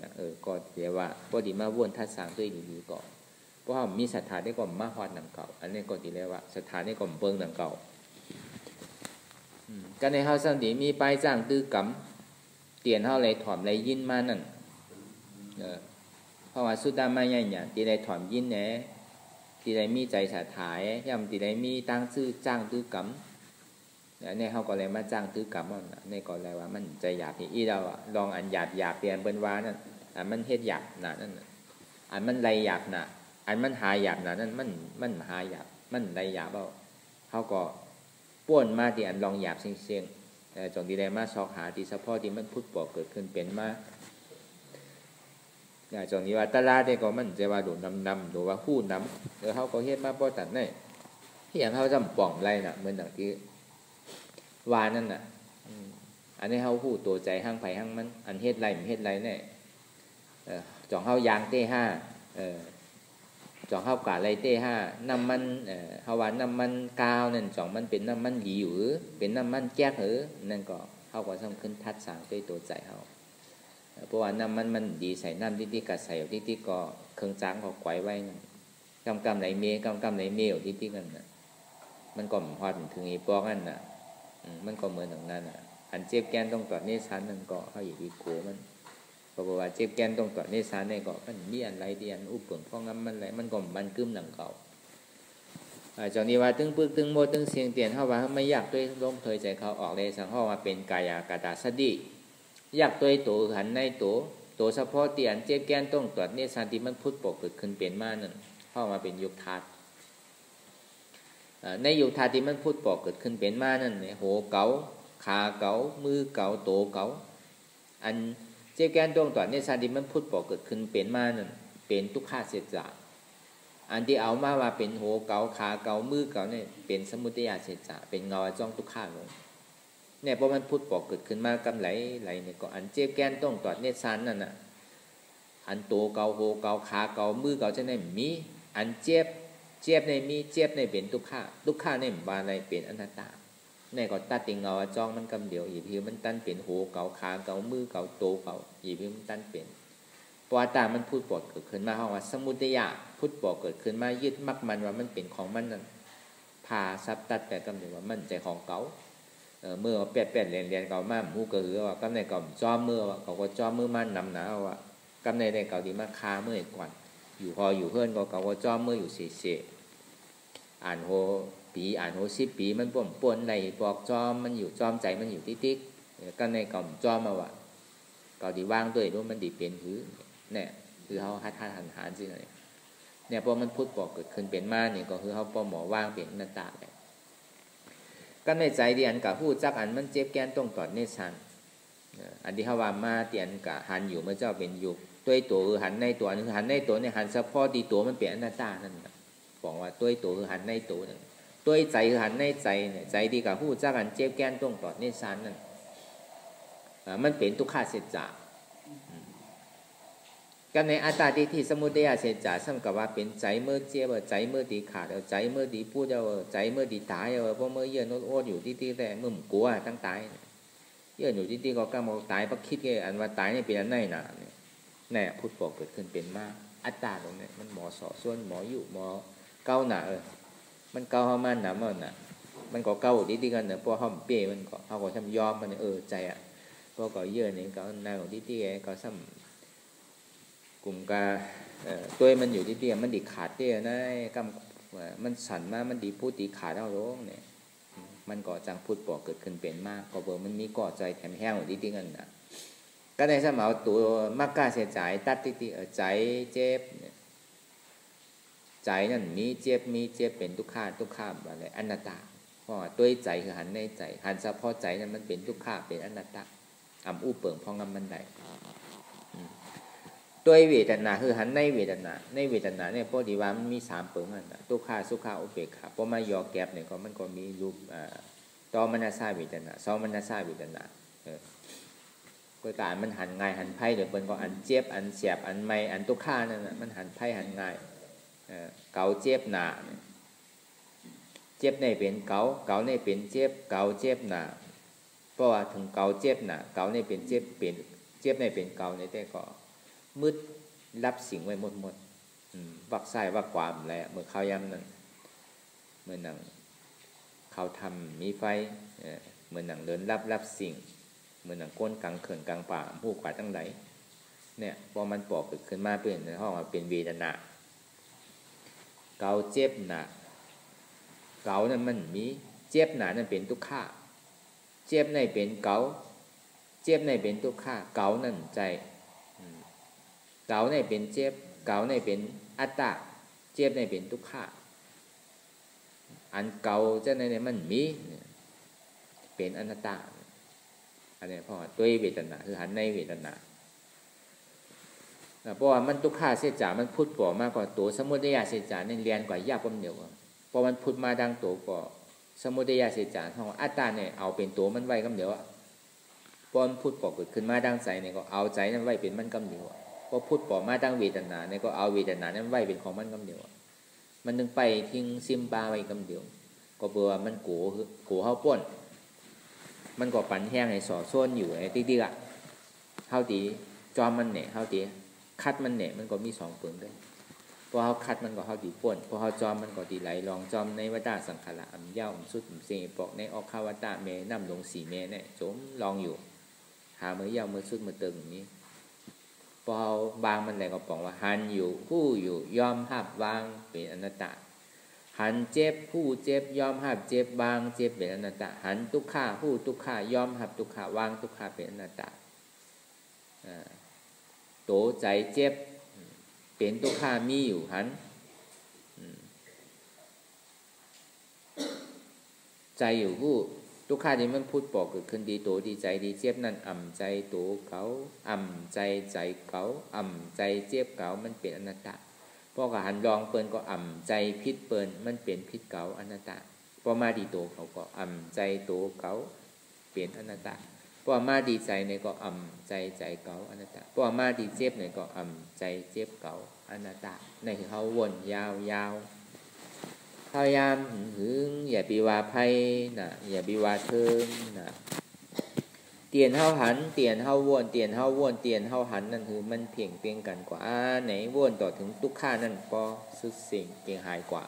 ก็เดี๋ยวว่าพอดีมาวนทัดสางด้วยดีๆก่อนเพราะเขามีศรัทธาได้ก่อนมาฮอดหนังเก่าอันนี้ก็ดีแล้วว่าศรัทธาได้ก่อนเปิงหนังเก่าก็ในเขาซ้ำดีมีป้ายจ้างตื้อกำเตียนเขาเลยถอมเลยยินมานั่นเพราะว่าสุดามาใหญ่เนี่ยที่ได้ถอนยินเนี่ยที่ได้มีใจศรัทธาย่ำที่ได้มีตั้งชื่อจ้างตื้อกำเนี่ยเขาก็เลยมาจ้างตื้อกำเนี่ยก็เลยว่ามันใจหยาบที่อีเราลองอันหยาบเปลี่ยนเป็นว่านั่นอันมันเฮ็ดหยาบหนานั่นอันมันไรหยาบหนาอันมันหาหยาบหนานั่นมันหาหยาบมันไรหยาบเขาก็ป้วนมาที่อันลองหยาบเสียงจงที่ได้มาซอกหาที่เฉพาะที่มันพุทธบอกเกิดขึ้นเป็นมาจงนี้ว่าตลาดเนี่ยก็มันจะว่าโดนนำหรือว่าหู้นำเขาก็เฮ็ดมาป้อตัดเนี่ยที่อย่างเขาจำป่องไรน่ะเหมือนอย่างที่วานั่นน่ะอันนี้เขาหู้ตัวใจห้างไผ่ห้างมันอันเฮ็ดไรมันเฮ็ดไรเนี่ยจองเขายางเต้ห้า จ่องเข้ากาไรเต้ห้าน้ำมันฮาวาน้ำมันกาวนั่นจ่องมันเป็นน้ำมันหยีหรือเป็นน้ำมันแก๊สหรือนั่นก็เข้าก็สำคัญทัดสางด้วยตัวใจเขาเพราะว่าน้ำมันดีใส่น้ำที่กัดใส่ที่ก็เครื่องจ้างก็ไว้ไว้นั่นกำไหนเมย์กำไหนเมย์ที่กันน่ะมันก็พอถึงอีปอกนั่นน่ะมันก็เหมือนอย่างนั้นน่ะอันเจ็บแกนต้องตรวจเนสันนั่นก็เขาอยู่ที่โกมันเพราะว่าเจ็บแกนต้องตรวจเนสันเนี่ยก็มันมีอะไรที่อันอุปเปิงฟ้องน้ำมันอะไรมันก็มันกึ้มหลังเก่าจากนี้ว่าตึงปึกตึงโมตึงเสียงเตียนเขาว่าไม่อยากด้วยลมเพยใจเขาออกเลยสังเขาว่าเป็นกายากาตาสติอยากด้วยตัวหันในตัวเฉพาะเตียนเจ็บแกนต้องตรวจเนสันที่มันพุทธปกเกิดขึ้นเป็นมานั่นเข้ามาเป็นยุคทัศในยุคทัศที่มันพุทธปกเกิดขึ้นเป็นมานั่นเนี่ยหัวเก่าขาเก่ามือเก่าโตเก่าอันเจ็บแกนต้องตรวจเนสันที่มันพุทธปกเกิดขึ้นเป็นมานั่นเป็นทุกขาเสียจากอันที่เอามาว่าเป็นหัวเก่าขาเก่ามือเก่าเนี่ยเป็นสมุทัยเสียจากเป็นเงาจ้องทุกขาลงเนี่ยเพราะมันพุทธปกเกิดขึ้นมากำไหลเนี่ยก็อันเจ็บแกนต้องตรวจเนสันนั่นน่ะอันโตเก่าหัวเก่าขาเก่ามือเก่าจะได้มีอันเจ็บในมีเจ็บในเป็นทุกขาในบาในเป็นอนัตตาในก็ตัดติงเงาจ้องมันกำเดียวอีพีมันตั้นเป็นหัวเก่าขาเก่ามือเก่าโตเก่าอีพีมันตั้นเป็นปวตามันพูดปลดเกิดขึ้นมาห้องว่าสมุทัยพูดปลดเกิดขึ้นมายึดมักมันว่ามันเป็นของมันนั่นพาซับตัดแต่กำเดียวว่ามันใจของเก่าเมื่อเปลี่ยนเรียนเก่ามาหมู่ก็คือว่ากำในก่อจ้อมเมื่อว่าเขาก็จ้อมมือมันนำหนาว่ากำในเก่าดีมาคาเมื่อก่อนอยู่พออยู่เพื่อนก็เขาก็จ้อมเมื่ออยู่เสียอ่านโหปีอ่านโห10 ปีมันป่วนในบอกจอมมันอยู่จอมใจมันอยู่ติ๊กก็ในกล่อมจอมมาว่าก็ดีว่างด้วยรู้มันดีเป็นหือเนี่ยคือเขาหันสิเนี่ยพอมันพูดบอกเกิดขึ้นเป็นมาเนี่ยก็คือเขาพอหมอว่างเป็นหน้าตาเลยก็ในใจเดียนกับผู้จักอันมันเจ็บแกนต้องตอดเนสันอันที่เขาว่ามาเตียนกับหันอยู่เมื่อเจ้าเป็นอยู่ด้วยตัวคือหันในตัวนึงหันในตัวเนี่ยหันเฉพาะดีตัวมันเป็นหน้าตานั่นบอกว่าด้วยตัวคือหันในตัวนึงด้วยใจคือหันในใจเนี่ยใจดีกับผู้จักอันเจ็บแกนต้องตอดเนสันนั่นมันเป็นทุกขาเสจจะกันในอัตตาที่สมุทัยเสจจะซ้ำกับว่าเป็นใจเมื่อเจ็บใจเมื่อดีขาดใจเมื่อดีพูดใจเมื่อดีตายเพราะเมื่อเยื่อโน้ตโอดอยู่ที่แต่เมื่อกลัวตั้งตายเยื่ออยู่ที่ก็กำลังตายเพราะคิดแค่อันว่าตายเนี่ยเป็นอันไหนหนาเนี่ยพุทธบอกเกิดขึ้นเป็นมากอัตตาตรงนี้มันหมอสอส่วนหมออยู่หมอเก้าหนามันเก้าเขามันหนามันน่ะมันก็เก้าที่กันเนี่ยพอเขาเปี้ยมันก็เขาก็ทำยอมมันใจอ่ะพอก็เยื่อเนี่ยก็หน้าของที่ก็ซ้ำกลุ่มกาตัวมันอยู่ที่มันดีขาดเตี้ยนะกำมันสั่นมามันดีพูดดีขาดเอาลงเนี่ยมันก่อจังพูดปอกเกิดขึ้นเป็นมากก็เบอร์มันมีก่อใจแถมแห้งอยู่ที่กันนะก็ในสมัยตัวมักกะเสียใจตัดที่ใจเจ็บใจนั่นมีเจ็บเป็นทุกข์อะไรอนัตตาเพราะตัวใจคือหันในใจหันเฉพาะใจนั้นมันเป็นทุกข์เป็นอนัตตาอู้เปิงพองงำมันใดตัวเวทนาคือหันในเวทนาเนี่ยพอดีว่ามันมี3เปิงนั่นน่ะทุกข์สุขอุเบกขาพอมายอแก็บเนี่ยก็มันก็มีรูปต่อมนัสสาเวทนาสองมนัสสาเวทนาก็การมันหันง่ายหันไพ่เดี๋ยวเปิ้นก็อันเจ็บอันเสียบอันไม่อันทุกข์นั่นน่ะมันหันไพ่หันง่ายเกาเจ็บหนาเจ็บในเป็นเกาในเป็นเจ็บเกาเจ็บหนาเพราะว่าถึงเกาเจ็บหนาเกาในเป็นเจ็บในเป็นเกาในแต่ก็มืดรับสิ่งไว้หมดวักไส้วักความอะไรเมื่อเขาย้ำนั่นเมื่อหนังเขาทำมีไฟเมื่อหนังเดินรับสิ่งเมื่อหนังก้นกลางเขื่อนกลางป่าผู้กว่าตั้งไหนเนี่ยพอมันปอกขึ้นมาเป็นในห้องเป็นเวทนาเกาเจ็บหนาเกานั่นมันมีเจ็บหนานั่นเป็นทุกข์เจ็บในเป็นเกาเจ็บในเป็นทุกข์เกานั่นใจเกาในเป็นเจ็บเกาในเป็นอัตตาเจ็บในเป็นทุกข์อันเกาจะในมันมีเป็นอนัตตาอันนี้เพราะตัวเวทนาคือหันในเวทนาเพราะว่ามันทุกข์เสียจามันพุทธปอมากกว่าตัวสมุทัยเสียจาเนี่ยเรียนกว่ายากกว่าเดียวพอมันพุทธมาดังตัวก็สมุทัยเสียจาห้องอัตตาเนี่ยเอาเป็นตัวมันไว้กำเดียวพอมันพุทธปอเกิดขึ้นมาดังใจเนี่ยก็เอาใจนั้นไว้เป็นมันกำเดียวพ ก็พูดปอมาตั้งเวทนาเนี่ยก็เอาเวทนานั้นไว้เป็นของมันกำเดียวมันนึงไปทิ้งซิมบาไว้กำเดียวก็เบื่อมันโกเฮาป้นมันก็ปั่นแห้งให้สอส่วนอยู่ไอ้ติ๊กๆอ่ะเฮาตีจอมมันเนี่ยเฮาตีคัดมันเนี่ยมันก็มีสองเปลือกด้วยพอเฮาคัดมันก็เฮาตีป้นพอเฮาจอมมันก็ตีไหลลองจอมในวัฏสังขารอัมเย้าสุดเสปอกในออกขาวตาเมน้ำลงสีเมเนี่ยโจมลองอยู่หามือเย้ามือสุดมือตึงนี้พอเฮาบางมันแหละก็บอกว่าหันอยู่ผู้อยู่ยอมหับวางเป็นอนัตตาหันเจ็บผู้เจ็บยอมหับเจ็บบางเจ็บเป็นอนัตตาหันทุกข้าผู้ทุกข้ายอมหับทุกข้าวางทุกข้าเป็นอนัตตาโตใจเจ็บเป็นทุกข้ามีอยู่หันใจอยู่ผู้ทุกข้าที่มันพูดบอกเกิดขึ้นดีโตดีใจดีเจ็บนั่นอ่ำใจโตเขาอ่ำใจใจเขาอ่ำใจเจ็บเขามันเป็นอนัตตาพอกับหันลองเปิ้นก็อ่ำใจพิษเปิ้นมันเป็นพิษเก่าอนัตตาพอมาดีโตเขาก็อ่ำใจโตเขาเป็นอนัตตาพอมาดีใจเนี่ยก็อ่ำใจใจเก่าอนัตตาพอมาดีเจ็บเนี่ยก็อ่ำใจเจ็บเก่าอนัตตาในคือเขาวนยาวพยายามหึงอย่าไปว่าไพ่นะอย่าไปว่าเทิงนะเตียนเฮาหันเตียนเฮาวนเตียนเฮาวนเตียนเฮาหันนั่นคือมันเพียงเพียงกันกว่าไหนวนต่อถึงทุกข้านั่นปอสุดเสียงเพียงหายกว่า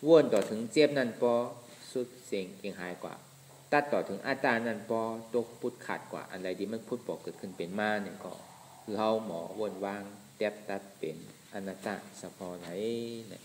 วนต่อถึงเจ็บนั่นปอสุดเสียงเพียงหายกว่าตัดต่อถึงอาตานั่นปอตกพุทธขาดกว่าอะไรที่มันพุทธบอกเกิดขึ้นเป็นมาเนี่ยก็คือเฮาหมอวนวางแทบตัดเป็นอนัตตาสะพอไหนเนี่ย